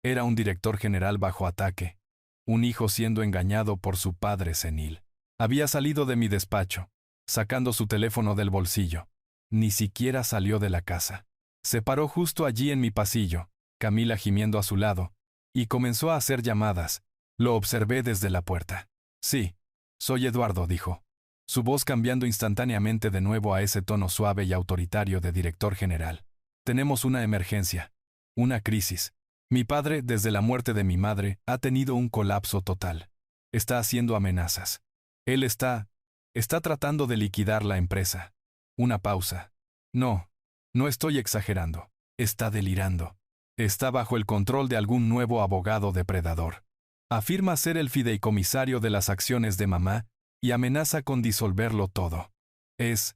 era un director general bajo ataque, un hijo siendo engañado por su padre senil. Había salido de mi despacho, sacando su teléfono del bolsillo. Ni siquiera salió de la casa. Se paró justo allí en mi pasillo, Camila gimiendo a su lado, y comenzó a hacer llamadas. Lo observé desde la puerta. Sí, soy Eduardo, dijo. Su voz cambiando instantáneamente de nuevo a ese tono suave y autoritario de director general. Tenemos una emergencia. Una crisis. Mi padre, desde la muerte de mi madre, ha tenido un colapso total. Está haciendo amenazas. Él está tratando de liquidar la empresa. Una pausa. No estoy exagerando. Está delirando. Está bajo el control de algún nuevo abogado depredador. Afirma ser el fideicomisario de las acciones de mamá y amenaza con disolverlo todo. Es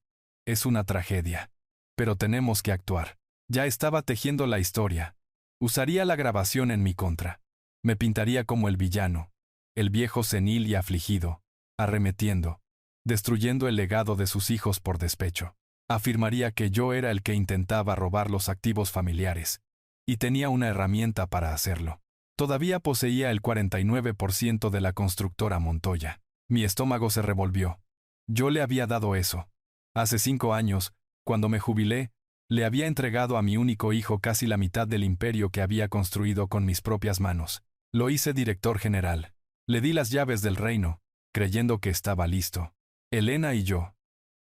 una tragedia. Pero tenemos que actuar. Ya estaba tejiendo la historia. Usaría la grabación en mi contra. Me pintaría como el villano, el viejo senil y afligido, arremetiendo, destruyendo el legado de sus hijos por despecho. Afirmaría que yo era el que intentaba robar los activos familiares, y tenía una herramienta para hacerlo. Todavía poseía el 49% de la constructora Montoya. Mi estómago se revolvió. Yo le había dado eso. Hace 5 años, cuando me jubilé, le había entregado a mi único hijo casi la mitad del imperio que había construido con mis propias manos. Lo hice director general. Le di las llaves del reino, creyendo que estaba listo. Elena y yo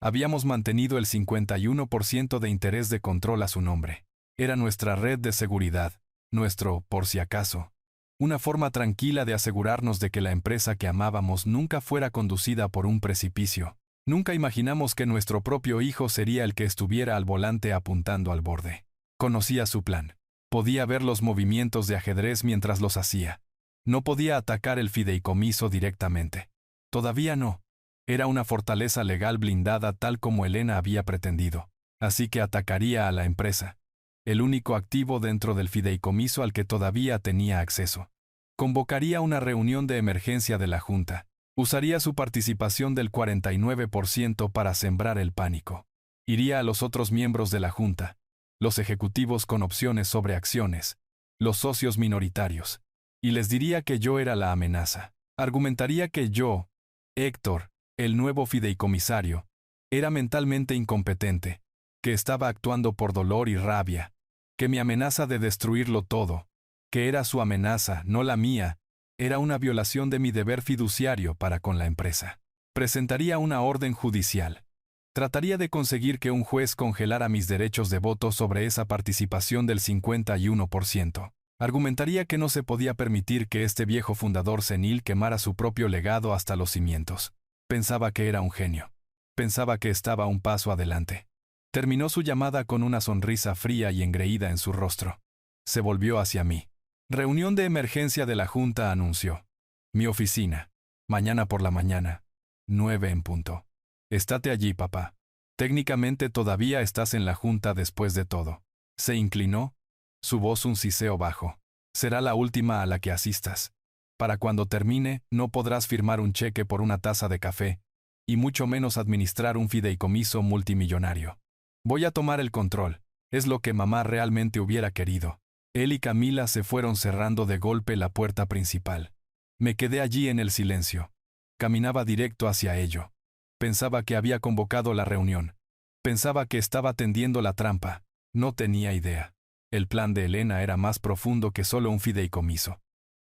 habíamos mantenido el 51% de interés de control a su nombre. Era nuestra red de seguridad, nuestro por si acaso. Una forma tranquila de asegurarnos de que la empresa que amábamos nunca fuera conducida por un precipicio. Nunca imaginamos que nuestro propio hijo sería el que estuviera al volante apuntando al borde. Conocía su plan. Podía ver los movimientos de ajedrez mientras los hacía. No podía atacar el fideicomiso directamente. Todavía no. Era una fortaleza legal blindada tal como Elena había pretendido. Así que atacaría a la empresa. El único activo dentro del fideicomiso al que todavía tenía acceso. Convocaría una reunión de emergencia de la Junta. Usaría su participación del 49% para sembrar el pánico. Iría a los otros miembros de la Junta, los ejecutivos con opciones sobre acciones, los socios minoritarios, y les diría que yo era la amenaza. Argumentaría que yo, Héctor, el nuevo fideicomisario, era mentalmente incompetente, que estaba actuando por dolor y rabia, que mi amenaza de destruirlo todo, que era su amenaza, no la mía, era una violación de mi deber fiduciario para con la empresa. Presentaría una orden judicial. Trataría de conseguir que un juez congelara mis derechos de voto sobre esa participación del 51%. Argumentaría que no se podía permitir que este viejo fundador senil quemara su propio legado hasta los cimientos. Pensaba que era un genio. Pensaba que estaba un paso adelante. Terminó su llamada con una sonrisa fría y engreída en su rostro. Se volvió hacia mí. Reunión de emergencia de la Junta, anunció. Mi oficina. Mañana por la mañana. 9 en punto. Estate allí, papá. Técnicamente todavía estás en la Junta después de todo. Se inclinó. Su voz un siseo bajo. Será la última a la que asistas. Para cuando termine, no podrás firmar un cheque por una taza de café, y mucho menos administrar un fideicomiso multimillonario. Voy a tomar el control. Es lo que mamá realmente hubiera querido. Él y Camila se fueron cerrando de golpe la puerta principal. Me quedé allí en el silencio. Caminaba directo hacia ello. Pensaba que había convocado la reunión. Pensaba que estaba tendiendo la trampa. No tenía idea. El plan de Elena era más profundo que solo un fideicomiso.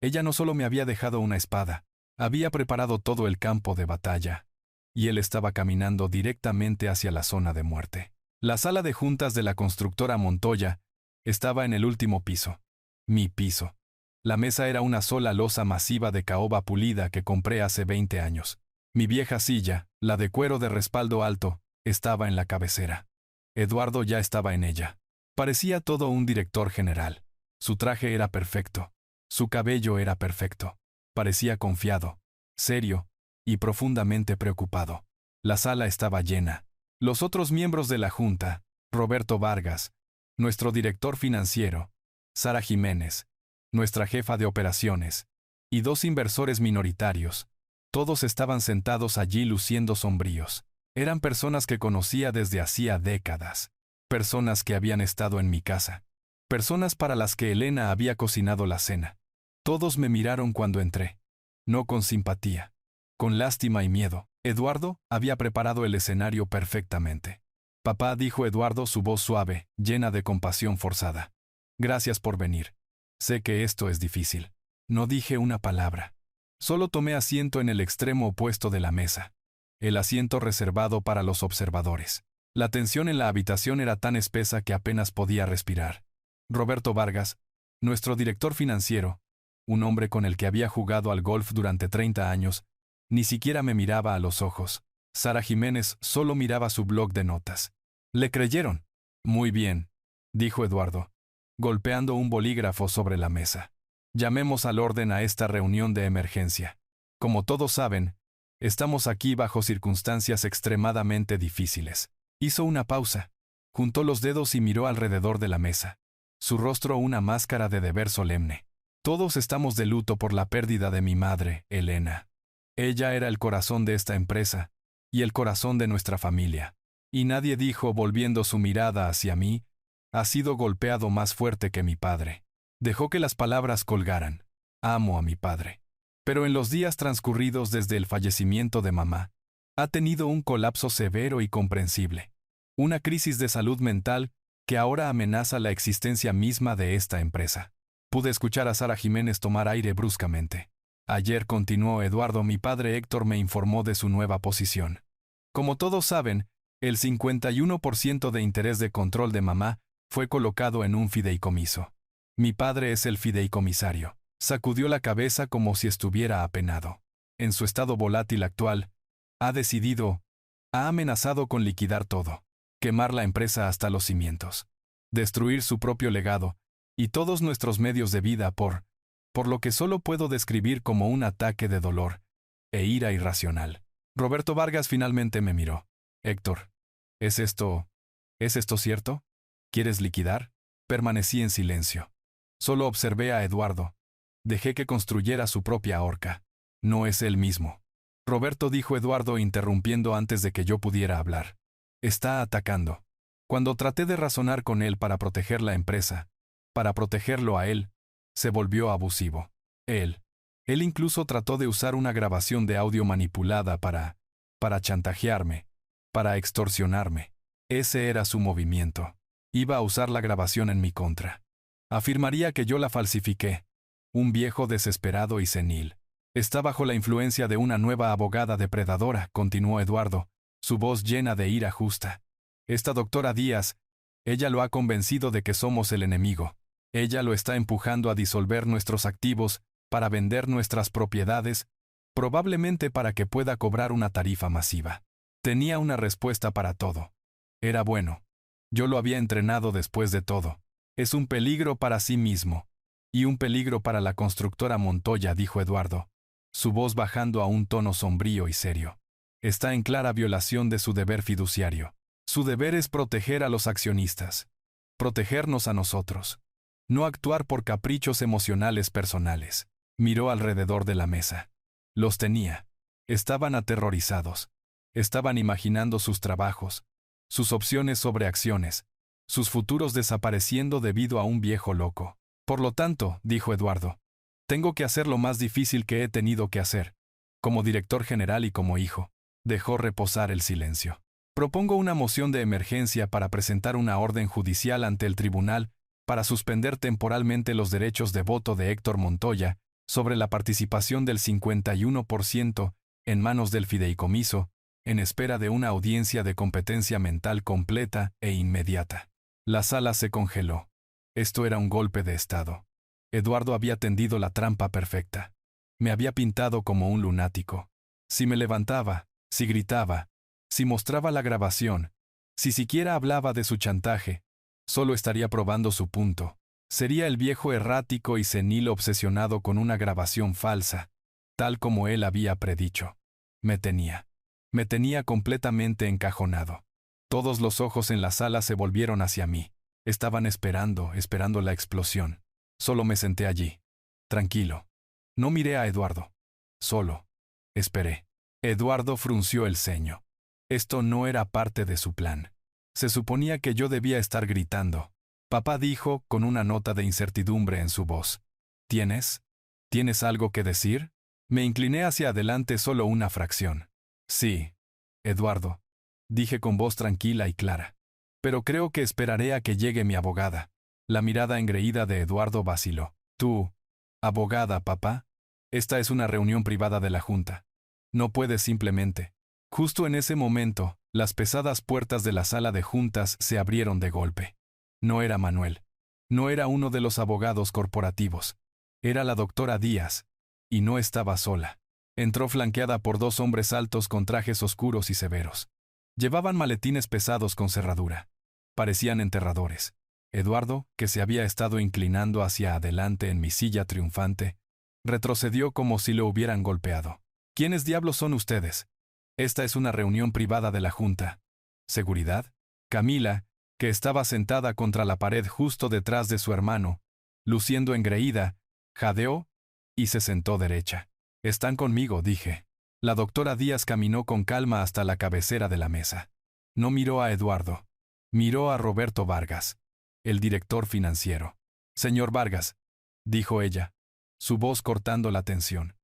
Ella no solo me había dejado una espada, había preparado todo el campo de batalla. Y él estaba caminando directamente hacia la zona de muerte. La sala de juntas de la constructora Montoya estaba en el último piso. Mi piso. La mesa era una sola losa masiva de caoba pulida que compré hace 20 años. Mi vieja silla, la de cuero de respaldo alto, estaba en la cabecera. Eduardo ya estaba en ella. Parecía todo un director general. Su traje era perfecto. Su cabello era perfecto. Parecía confiado, serio y profundamente preocupado. La sala estaba llena. Los otros miembros de la Junta, Roberto Vargas, nuestro director financiero, Sara Jiménez, nuestra jefa de operaciones, y 2 inversores minoritarios, todos estaban sentados allí luciendo sombríos. Eran personas que conocía desde hacía décadas. Personas que habían estado en mi casa. Personas para las que Elena había cocinado la cena. Todos me miraron cuando entré. No con simpatía. Con lástima y miedo. Eduardo había preparado el escenario perfectamente. Papá, dijo Eduardo, su voz suave, llena de compasión forzada. Gracias por venir. Sé que esto es difícil. No dije una palabra. Solo tomé asiento en el extremo opuesto de la mesa. El asiento reservado para los observadores. La tensión en la habitación era tan espesa que apenas podía respirar. Roberto Vargas, nuestro director financiero, un hombre con el que había jugado al golf durante 30 años, ni siquiera me miraba a los ojos. Sara Jiménez solo miraba su bloc de notas. ¿Le creyeron? Muy bien, dijo Eduardo, golpeando un bolígrafo sobre la mesa. Llamemos al orden a esta reunión de emergencia. Como todos saben, estamos aquí bajo circunstancias extremadamente difíciles. Hizo una pausa, juntó los dedos y miró alrededor de la mesa. Su rostro una máscara de deber solemne. Todos estamos de luto por la pérdida de mi madre, Elena. Ella era el corazón de esta empresa, y el corazón de nuestra familia. Y nadie dijo, volviendo su mirada hacia mí, ha sido golpeado más fuerte que mi padre. Dejó que las palabras colgaran. Amo a mi padre. Pero en los días transcurridos desde el fallecimiento de mamá, ha tenido un colapso severo y comprensible. Una crisis de salud mental que ahora amenaza la existencia misma de esta empresa. Pude escuchar a Sara Jiménez tomar aire bruscamente. Ayer, continuó Eduardo, mi padre Héctor me informó de su nueva posición. Como todos saben, el 51% de interés de control de mamá fue colocado en un fideicomiso. Mi padre es el fideicomisario. Sacudió la cabeza como si estuviera apenado. En su estado volátil actual, ha amenazado con liquidar todo, quemar la empresa hasta los cimientos, destruir su propio legado y todos nuestros medios de vida por lo que solo puedo describir como un ataque de dolor e ira irracional. Roberto Vargas finalmente me miró. Héctor, ¿es esto cierto? ¿Quieres liquidar? Permanecí en silencio. Solo observé a Eduardo. Dejé que construyera su propia horca. No es él mismo. Roberto, dijo Eduardo interrumpiendo antes de que yo pudiera hablar. Está atacando. Cuando traté de razonar con él para proteger la empresa, para protegerlo a él, se volvió abusivo. Él incluso trató de usar una grabación de audio manipulada para chantajearme, para extorsionarme. Ese era su movimiento. Iba a usar la grabación en mi contra. Afirmaría que yo la falsifiqué. Un viejo desesperado y senil. Está bajo la influencia de una nueva abogada depredadora, continuó Eduardo, su voz llena de ira justa. Esta doctora Díaz, ella lo ha convencido de que somos el enemigo. Ella lo está empujando a disolver nuestros activos para vender nuestras propiedades, probablemente para que pueda cobrar una tarifa masiva. Tenía una respuesta para todo. Era bueno. Yo lo había entrenado después de todo. Es un peligro para sí mismo. Y un peligro para la constructora Montoya, dijo Eduardo, su voz bajando a un tono sombrío y serio. Está en clara violación de su deber fiduciario. Su deber es proteger a los accionistas. Protegernos a nosotros. No actuar por caprichos emocionales personales. Miró alrededor de la mesa. Los tenía. Estaban aterrorizados. Estaban imaginando sus trabajos, sus opciones sobre acciones, sus futuros desapareciendo debido a un viejo loco. Por lo tanto, dijo Eduardo, tengo que hacer lo más difícil que he tenido que hacer, como director general y como hijo. Dejó reposar el silencio. Propongo una moción de emergencia para presentar una orden judicial ante el tribunal para suspender temporalmente los derechos de voto de Héctor Montoya sobre la participación del 51% en manos del fideicomiso, en espera de una audiencia de competencia mental completa e inmediata. La sala se congeló. Esto era un golpe de estado. Eduardo había tendido la trampa perfecta. Me había pintado como un lunático. Si me levantaba, si gritaba, si mostraba la grabación, si siquiera hablaba de su chantaje, solo estaría probando su punto. Sería el viejo errático y senil obsesionado con una grabación falsa, tal como él había predicho. Me tenía completamente encajonado. Todos los ojos en la sala se volvieron hacia mí. Estaban esperando la explosión. Solo me senté allí, tranquilo. No miré a Eduardo. Solo esperé. Eduardo frunció el ceño. Esto no era parte de su plan. Se suponía que yo debía estar gritando. Papá dijo con una nota de incertidumbre en su voz. ¿Tienes algo que decir? Me incliné hacia adelante solo una fracción. Sí, Eduardo, dije con voz tranquila y clara. Pero creo que esperaré a que llegue mi abogada. La mirada engreída de Eduardo vaciló. ¿Tú, abogada, papá? Esta es una reunión privada de la Junta. No puedes simplemente. Justo en ese momento, las pesadas puertas de la sala de juntas se abrieron de golpe. No era Manuel. No era uno de los abogados corporativos. Era la doctora Díaz. Y no estaba sola. Entró flanqueada por dos hombres altos con trajes oscuros y severos. Llevaban maletines pesados con cerradura. Parecían enterradores. Eduardo, que se había estado inclinando hacia adelante en mi silla triunfante, retrocedió como si lo hubieran golpeado. ¿Quiénes diablos son ustedes? Esta es una reunión privada de la Junta. ¿Seguridad? Camila, que estaba sentada contra la pared justo detrás de su hermano, luciendo engreída, jadeó y se sentó derecha. Están conmigo, dije. La doctora Díaz caminó con calma hasta la cabecera de la mesa. No miró a Eduardo. Miró a Roberto Vargas, el director financiero. Señor Vargas, dijo ella, su voz cortando la tensión.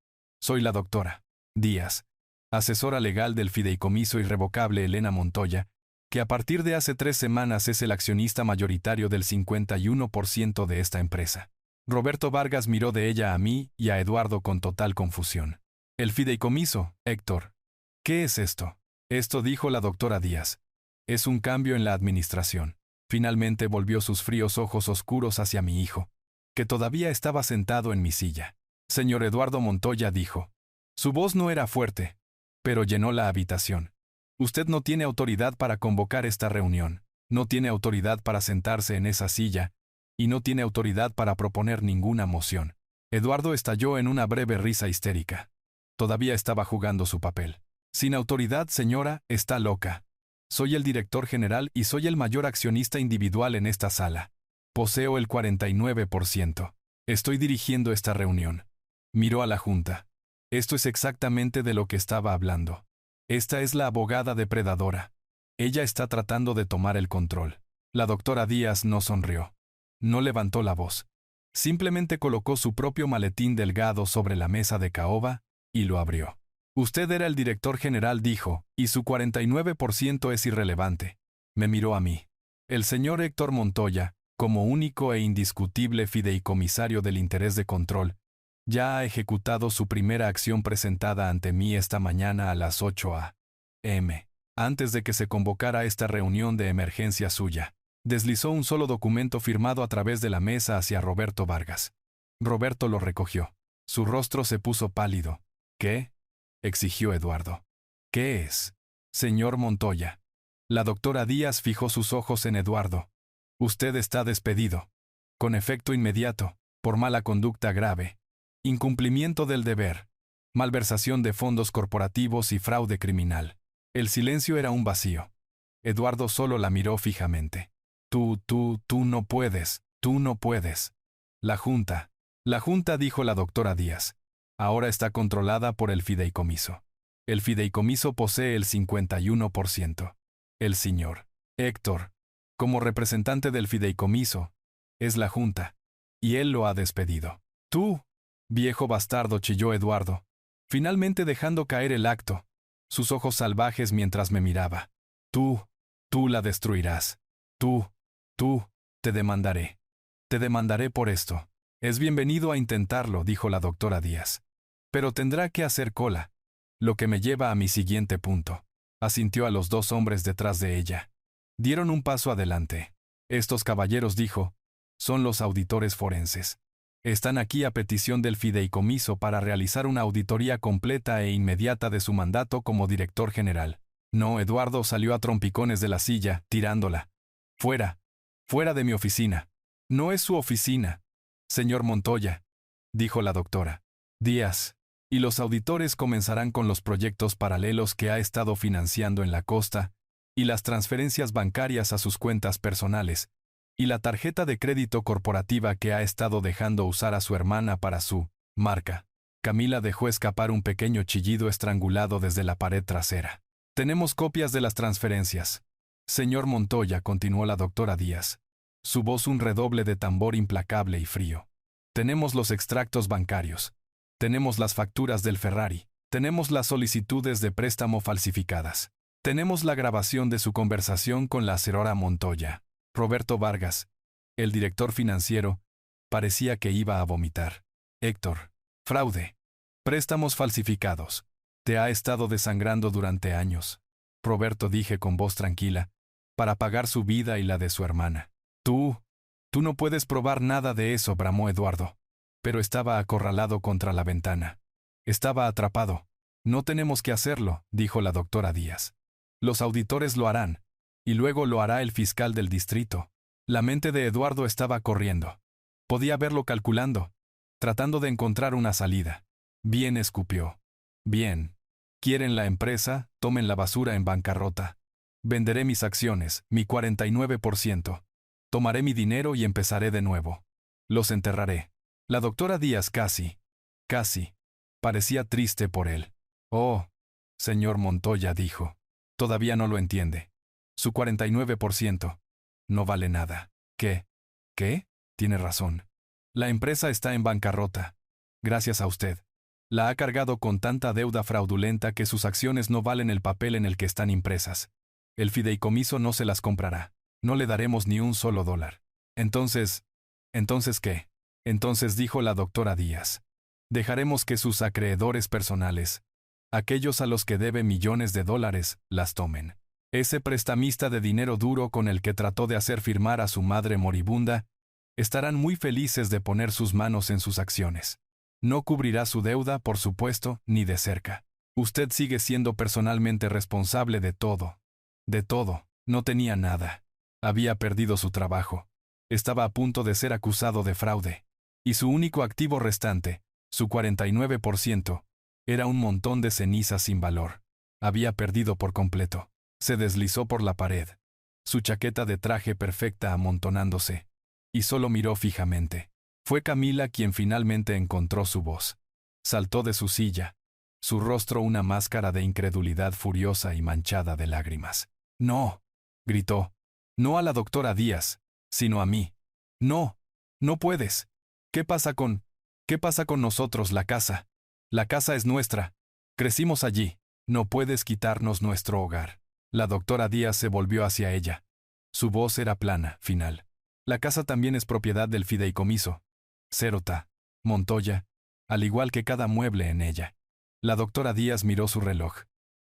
Soy la doctora Díaz, asesora legal del fideicomiso irrevocable Elena Montoya, que a partir de hace 3 semanas es el accionista mayoritario del 51% de esta empresa. Roberto Vargas miró de ella a mí y a Eduardo con total confusión. El fideicomiso, Héctor. ¿Qué es esto? Esto, dijo la doctora Díaz. Es un cambio en la administración. Finalmente volvió sus fríos ojos oscuros hacia mi hijo, que todavía estaba sentado en mi silla. Señor Eduardo Montoya, dijo. Su voz no era fuerte, pero llenó la habitación. Usted no tiene autoridad para convocar esta reunión. No tiene autoridad para sentarse en esa silla, y no tiene autoridad para proponer ninguna moción. Eduardo estalló en una breve risa histérica. Todavía estaba jugando su papel. Sin autoridad, señora, está loca. Soy el director general y soy el mayor accionista individual en esta sala. Poseo el 49%. Estoy dirigiendo esta reunión. Miró a la junta. Esto es exactamente de lo que estaba hablando. Esta es la abogada depredadora. Ella está tratando de tomar el control. La doctora Díaz no sonrió. No levantó la voz. Simplemente colocó su propio maletín delgado sobre la mesa de caoba y lo abrió. Usted era el director general, dijo, y su 49% es irrelevante. Me miró a mí. El señor Héctor Montoya, como único e indiscutible fideicomisario del interés de control, ya ha ejecutado su primera acción presentada ante mí esta mañana a las 8 a.m., antes de que se convocara esta reunión de emergencia suya. Deslizó un solo documento firmado a través de la mesa hacia Roberto Vargas. Roberto lo recogió. Su rostro se puso pálido. ¿Qué? Exigió Eduardo. ¿Qué es? Señor Montoya. La doctora Díaz fijó sus ojos en Eduardo. Usted está despedido. Con efecto inmediato, por mala conducta grave. Incumplimiento del deber. Malversación de fondos corporativos y fraude criminal. El silencio era un vacío. Eduardo solo la miró fijamente. Tú no puedes, tú no puedes. La Junta, dijo la doctora Díaz. Ahora está controlada por el fideicomiso. El fideicomiso posee el 51%. El señor Héctor, como representante del fideicomiso, es la Junta, y él lo ha despedido. Tú, viejo bastardo, chilló Eduardo, finalmente dejando caer el acto, sus ojos salvajes mientras me miraba. Tú la destruirás. Te demandaré. Te demandaré por esto. Es bienvenido a intentarlo, dijo la doctora Díaz. Pero tendrá que hacer cola. Lo que me lleva a mi siguiente punto. Asintió a los dos hombres detrás de ella. Dieron un paso adelante. Estos caballeros, dijo, son los auditores forenses. Están aquí a petición del fideicomiso para realizar una auditoría completa e inmediata de su mandato como director general. No, Eduardo salió a trompicones de la silla, tirándola. Fuera de mi oficina. No es su oficina, señor Montoya, dijo la doctora Díaz, y los auditores comenzarán con los proyectos paralelos que ha estado financiando en la costa, y las transferencias bancarias a sus cuentas personales, y la tarjeta de crédito corporativa que ha estado dejando usar a su hermana para su marca. Camila dejó escapar un pequeño chillido estrangulado desde la pared trasera. Tenemos copias de las transferencias. Señor Montoya, continuó la doctora Díaz. Su voz un redoble de tambor implacable y frío. Tenemos los extractos bancarios. Tenemos las facturas del Ferrari. Tenemos las solicitudes de préstamo falsificadas. Tenemos la grabación de su conversación con la asesora Montoya. Roberto Vargas, el director financiero, parecía que iba a vomitar. Héctor, fraude. Préstamos falsificados. Te ha estado desangrando durante años. Roberto, dije con voz tranquila, para pagar su vida y la de su hermana. Tú no puedes probar nada de eso, bramó Eduardo. Pero estaba acorralado contra la ventana. Estaba atrapado. No tenemos que hacerlo, dijo la doctora Díaz. Los auditores lo harán, y luego lo hará el fiscal del distrito. La mente de Eduardo estaba corriendo. Podía verlo calculando, tratando de encontrar una salida. Bien, escupió. Bien. ¿Quieren la empresa? Tomen la basura en bancarrota. Venderé mis acciones, mi 49%. Tomaré mi dinero y empezaré de nuevo. Los enterraré. La doctora Díaz casi, parecía triste por él. Oh, señor Montoya, dijo. Todavía no lo entiende. Su 49%. No vale nada. ¿Qué? Tiene razón. La empresa está en bancarrota. Gracias a usted. La ha cargado con tanta deuda fraudulenta que sus acciones no valen el papel en el que están impresas. El fideicomiso no se las comprará. No le daremos ni un solo dólar. ¿Entonces qué? Entonces, dijo la doctora Díaz, dejaremos que sus acreedores personales, aquellos a los que debe millones de dólares, las tomen. Ese prestamista de dinero duro con el que trató de hacer firmar a su madre moribunda, estarán muy felices de poner sus manos en sus acciones. No cubrirá su deuda, por supuesto, ni de cerca. Usted sigue siendo personalmente responsable de todo. De todo. No tenía nada. Había perdido su trabajo. Estaba a punto de ser acusado de fraude. Y su único activo restante, su 49%, era un montón de cenizas sin valor. Había perdido por completo. Se deslizó por la pared, su chaqueta de traje perfecta amontonándose, y solo miró fijamente. Fue Camila quien finalmente encontró su voz. Saltó de su silla, su rostro una máscara de incredulidad furiosa y manchada de lágrimas. «No», gritó. «No a la doctora Díaz, sino a mí. No, no puedes. ¿Qué pasa con nosotros, la casa? La casa es nuestra. Crecimos allí. No puedes quitarnos nuestro hogar». La doctora Díaz se volvió hacia ella. Su voz era plana, final. «La casa también es propiedad del fideicomiso. Cérota, Montoya, al igual que cada mueble en ella». La doctora Díaz miró su reloj.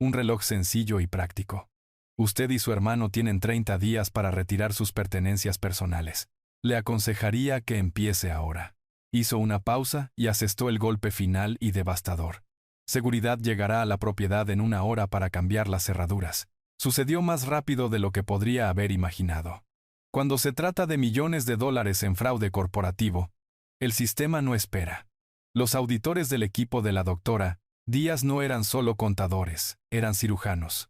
Un reloj sencillo y práctico. «Usted y su hermano tienen 30 días para retirar sus pertenencias personales. Le aconsejaría que empiece ahora». Hizo una pausa y asestó el golpe final y devastador. «Seguridad llegará a la propiedad en 1 hora para cambiar las cerraduras». Sucedió más rápido de lo que podría haber imaginado. Cuando se trata de millones de dólares en fraude corporativo, el sistema no espera. Los auditores del equipo de la doctora Díaz no eran solo contadores, eran cirujanos.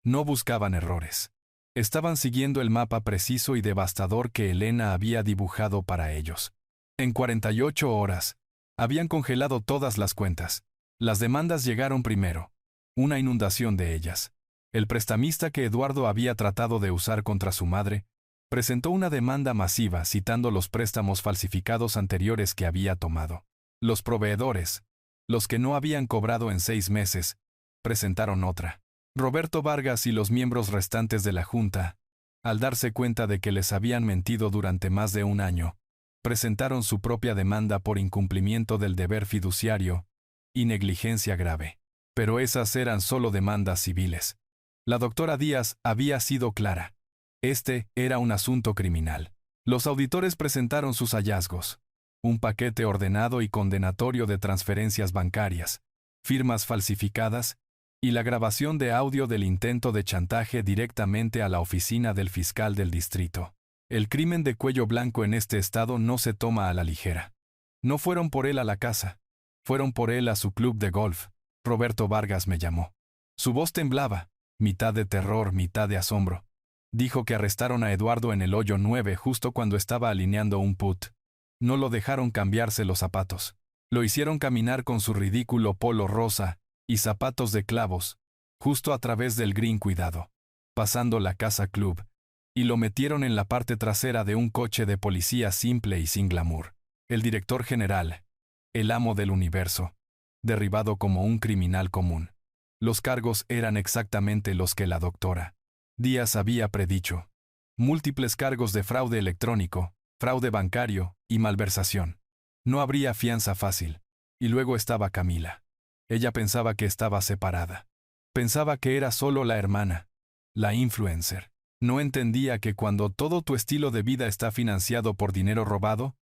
No buscaban errores. Estaban siguiendo el mapa preciso y devastador que Elena había dibujado para ellos. En 48 horas, habían congelado todas las cuentas. Las demandas llegaron primero. Una inundación de ellas. El prestamista que Eduardo había tratado de usar contra su madre, presentó una demanda masiva citando los préstamos falsificados anteriores que había tomado. Los proveedores, los que no habían cobrado en 6 meses, presentaron otra. Roberto Vargas y los miembros restantes de la Junta, al darse cuenta de que les habían mentido durante más de 1 año, presentaron su propia demanda por incumplimiento del deber fiduciario y negligencia grave. Pero esas eran solo demandas civiles. La doctora Díaz había sido clara. Este era un asunto criminal. Los auditores presentaron sus hallazgos. Un paquete ordenado y condenatorio de transferencias bancarias, firmas falsificadas, y la grabación de audio del intento de chantaje directamente a la oficina del fiscal del distrito. El crimen de cuello blanco en este estado no se toma a la ligera. No fueron por él a la casa. Fueron por él a su club de golf. Roberto Vargas me llamó. Su voz temblaba, mitad de terror, mitad de asombro. Dijo que arrestaron a Eduardo en el hoyo 9 justo cuando estaba alineando un putt. No lo dejaron cambiarse los zapatos. Lo hicieron caminar con su ridículo polo rosa y zapatos de clavos, justo a través del green cuidado, pasando la casa club, y lo metieron en la parte trasera de un coche de policía simple y sin glamour. El director general, el amo del universo, derribado como un criminal común. Los cargos eran exactamente los que la doctora Díaz había predicho. Múltiples cargos de fraude electrónico, fraude bancario y malversación. No habría fianza fácil. Y luego estaba Camila. Ella pensaba que estaba separada. Pensaba que era solo la hermana, la influencer. No entendía que cuando todo tu estilo de vida está financiado por dinero robado,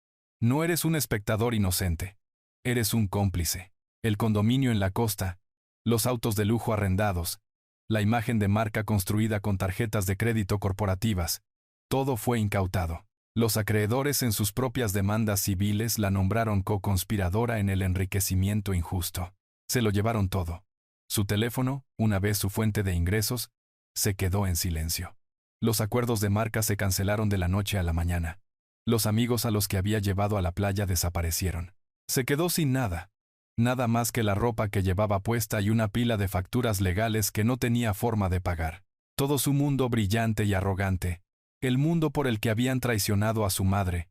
no eres un espectador inocente. Eres un cómplice. El condominio en la costa, los autos de lujo arrendados, la imagen de marca construida con tarjetas de crédito corporativas, todo fue incautado. Los acreedores en sus propias demandas civiles la nombraron co-conspiradora en el enriquecimiento injusto. Se lo llevaron todo. Su teléfono, una vez su fuente de ingresos, se quedó en silencio. Los acuerdos de marca se cancelaron de la noche a la mañana. Los amigos a los que había llevado a la playa desaparecieron. Se quedó sin nada. Nada más que la ropa que llevaba puesta y una pila de facturas legales que no tenía forma de pagar. Todo su mundo brillante y arrogante, el mundo por el que habían traicionado a su madre,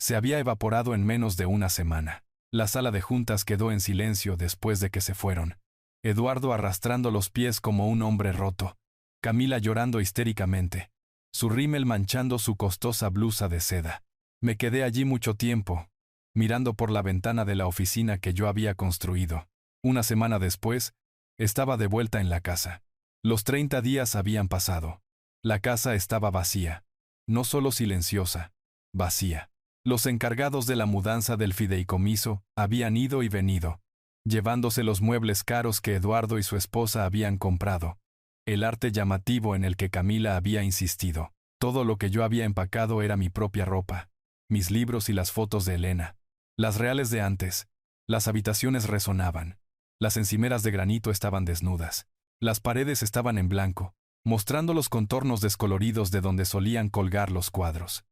se había evaporado en menos de 1 semana. La sala de juntas quedó en silencio después de que se fueron. Eduardo arrastrando los pies como un hombre roto. Camila llorando histéricamente. Su rímel manchando su costosa blusa de seda. Me quedé allí mucho tiempo, mirando por la ventana de la oficina que yo había construido. 1 semana después, estaba de vuelta en la casa. Los 30 días habían pasado. La casa estaba vacía. No solo silenciosa, vacía. Los encargados de la mudanza del fideicomiso habían ido y venido, llevándose los muebles caros que Eduardo y su esposa habían comprado, el arte llamativo en el que Camila había insistido. Todo lo que yo había empacado era mi propia ropa, mis libros y las fotos de Elena. Las reales de antes. Las habitaciones resonaban. Las encimeras de granito estaban desnudas. Las paredes estaban en blanco, mostrando los contornos descoloridos de donde solían colgar los cuadros.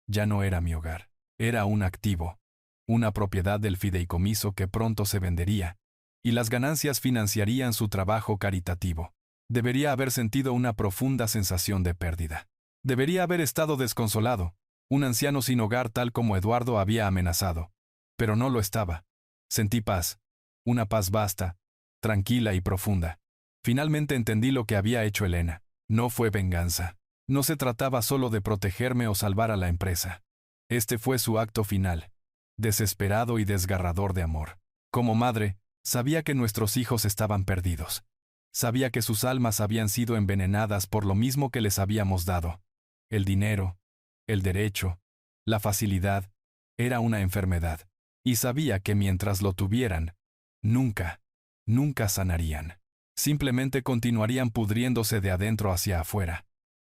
Ya no era mi hogar. Era un activo, una propiedad del fideicomiso que pronto se vendería, y las ganancias financiarían su trabajo caritativo. Debería haber sentido una profunda sensación de pérdida. Debería haber estado desconsolado, un anciano sin hogar tal como Eduardo había amenazado. Pero no lo estaba. Sentí paz, una paz vasta, tranquila y profunda. Finalmente entendí lo que había hecho Elena. No fue venganza. No se trataba solo de protegerme o salvar a la empresa. Este fue su acto final, desesperado y desgarrador de amor. Como madre, sabía que nuestros hijos estaban perdidos. Sabía que sus almas habían sido envenenadas por lo mismo que les habíamos dado. El dinero, el derecho, la facilidad, era una enfermedad. Y sabía que mientras lo tuvieran, nunca sanarían. Simplemente continuarían pudriéndose de adentro hacia afuera.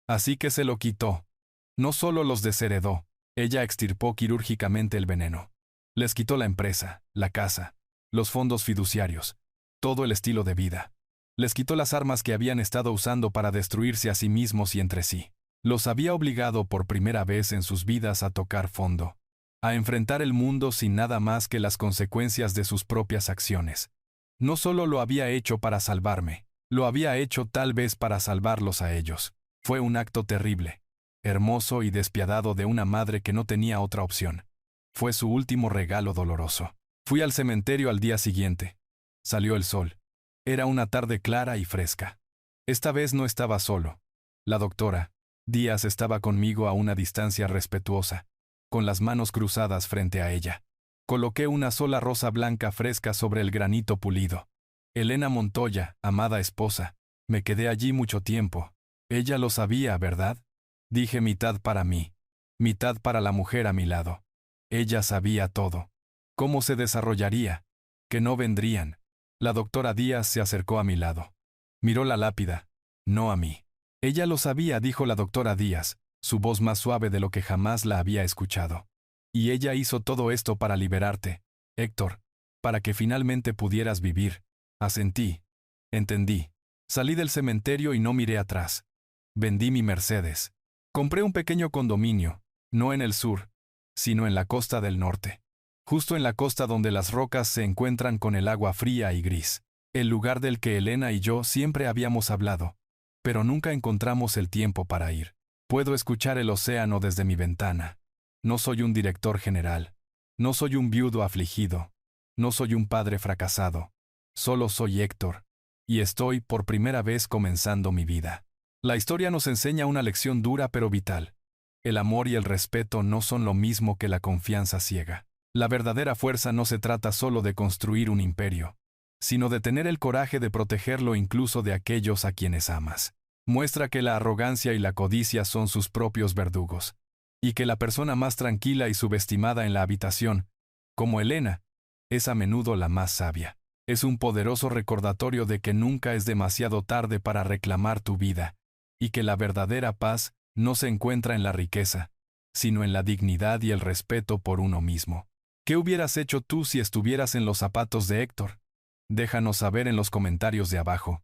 Así que se lo quitó. No solo los desheredó, ella extirpó quirúrgicamente el veneno. Les quitó la empresa, la casa, los fondos fiduciarios, todo el estilo de vida. Les quitó las armas que habían estado usando para destruirse a sí mismos y entre sí. Los había obligado por primera vez en sus vidas a tocar fondo, a enfrentar el mundo sin nada más que las consecuencias de sus propias acciones. No solo lo había hecho para salvarme, lo había hecho tal vez para salvarlos a ellos. Fue un acto terrible, hermoso y despiadado de una madre que no tenía otra opción. Fue su último regalo doloroso. Fui al cementerio al día siguiente. Salió el sol. Era una tarde clara y fresca. Esta vez no estaba solo. La doctora Díaz estaba conmigo a una distancia respetuosa, con las manos cruzadas frente a ella. Coloqué una sola rosa blanca fresca sobre el granito pulido. Elena Montoya, amada esposa. Me quedé allí mucho tiempo. Ella lo sabía, ¿verdad? Dije mitad para mí, mitad para la mujer a mi lado. Ella sabía todo. ¿Cómo se desarrollaría? Que no vendrían. La doctora Díaz se acercó a mi lado. Miró la lápida, no a mí. Ella lo sabía, dijo la doctora Díaz, su voz más suave de lo que jamás la había escuchado. Y ella hizo todo esto para liberarte, Héctor, para que finalmente pudieras vivir. Asentí. Entendí. Salí del cementerio y no miré atrás. Vendí mi Mercedes. Compré un pequeño condominio, no en el sur, sino en la costa del norte. Justo en la costa donde las rocas se encuentran con el agua fría y gris. El lugar del que Elena y yo siempre habíamos hablado. Pero nunca encontramos el tiempo para ir. Puedo escuchar el océano desde mi ventana. No soy un director general. No soy un viudo afligido. No soy un padre fracasado. Solo soy Héctor. Y estoy por primera vez comenzando mi vida. La historia nos enseña una lección dura pero vital. El amor y el respeto no son lo mismo que la confianza ciega. La verdadera fuerza no se trata solo de construir un imperio, sino de tener el coraje de protegerlo incluso de aquellos a quienes amas. Muestra que la arrogancia y la codicia son sus propios verdugos, y que la persona más tranquila y subestimada en la habitación, como Elena, es a menudo la más sabia. Es un poderoso recordatorio de que nunca es demasiado tarde para reclamar tu vida, y que la verdadera paz no se encuentra en la riqueza, sino en la dignidad y el respeto por uno mismo. ¿Qué hubieras hecho tú si estuvieras en los zapatos de Héctor? Déjanos saber en los comentarios de abajo.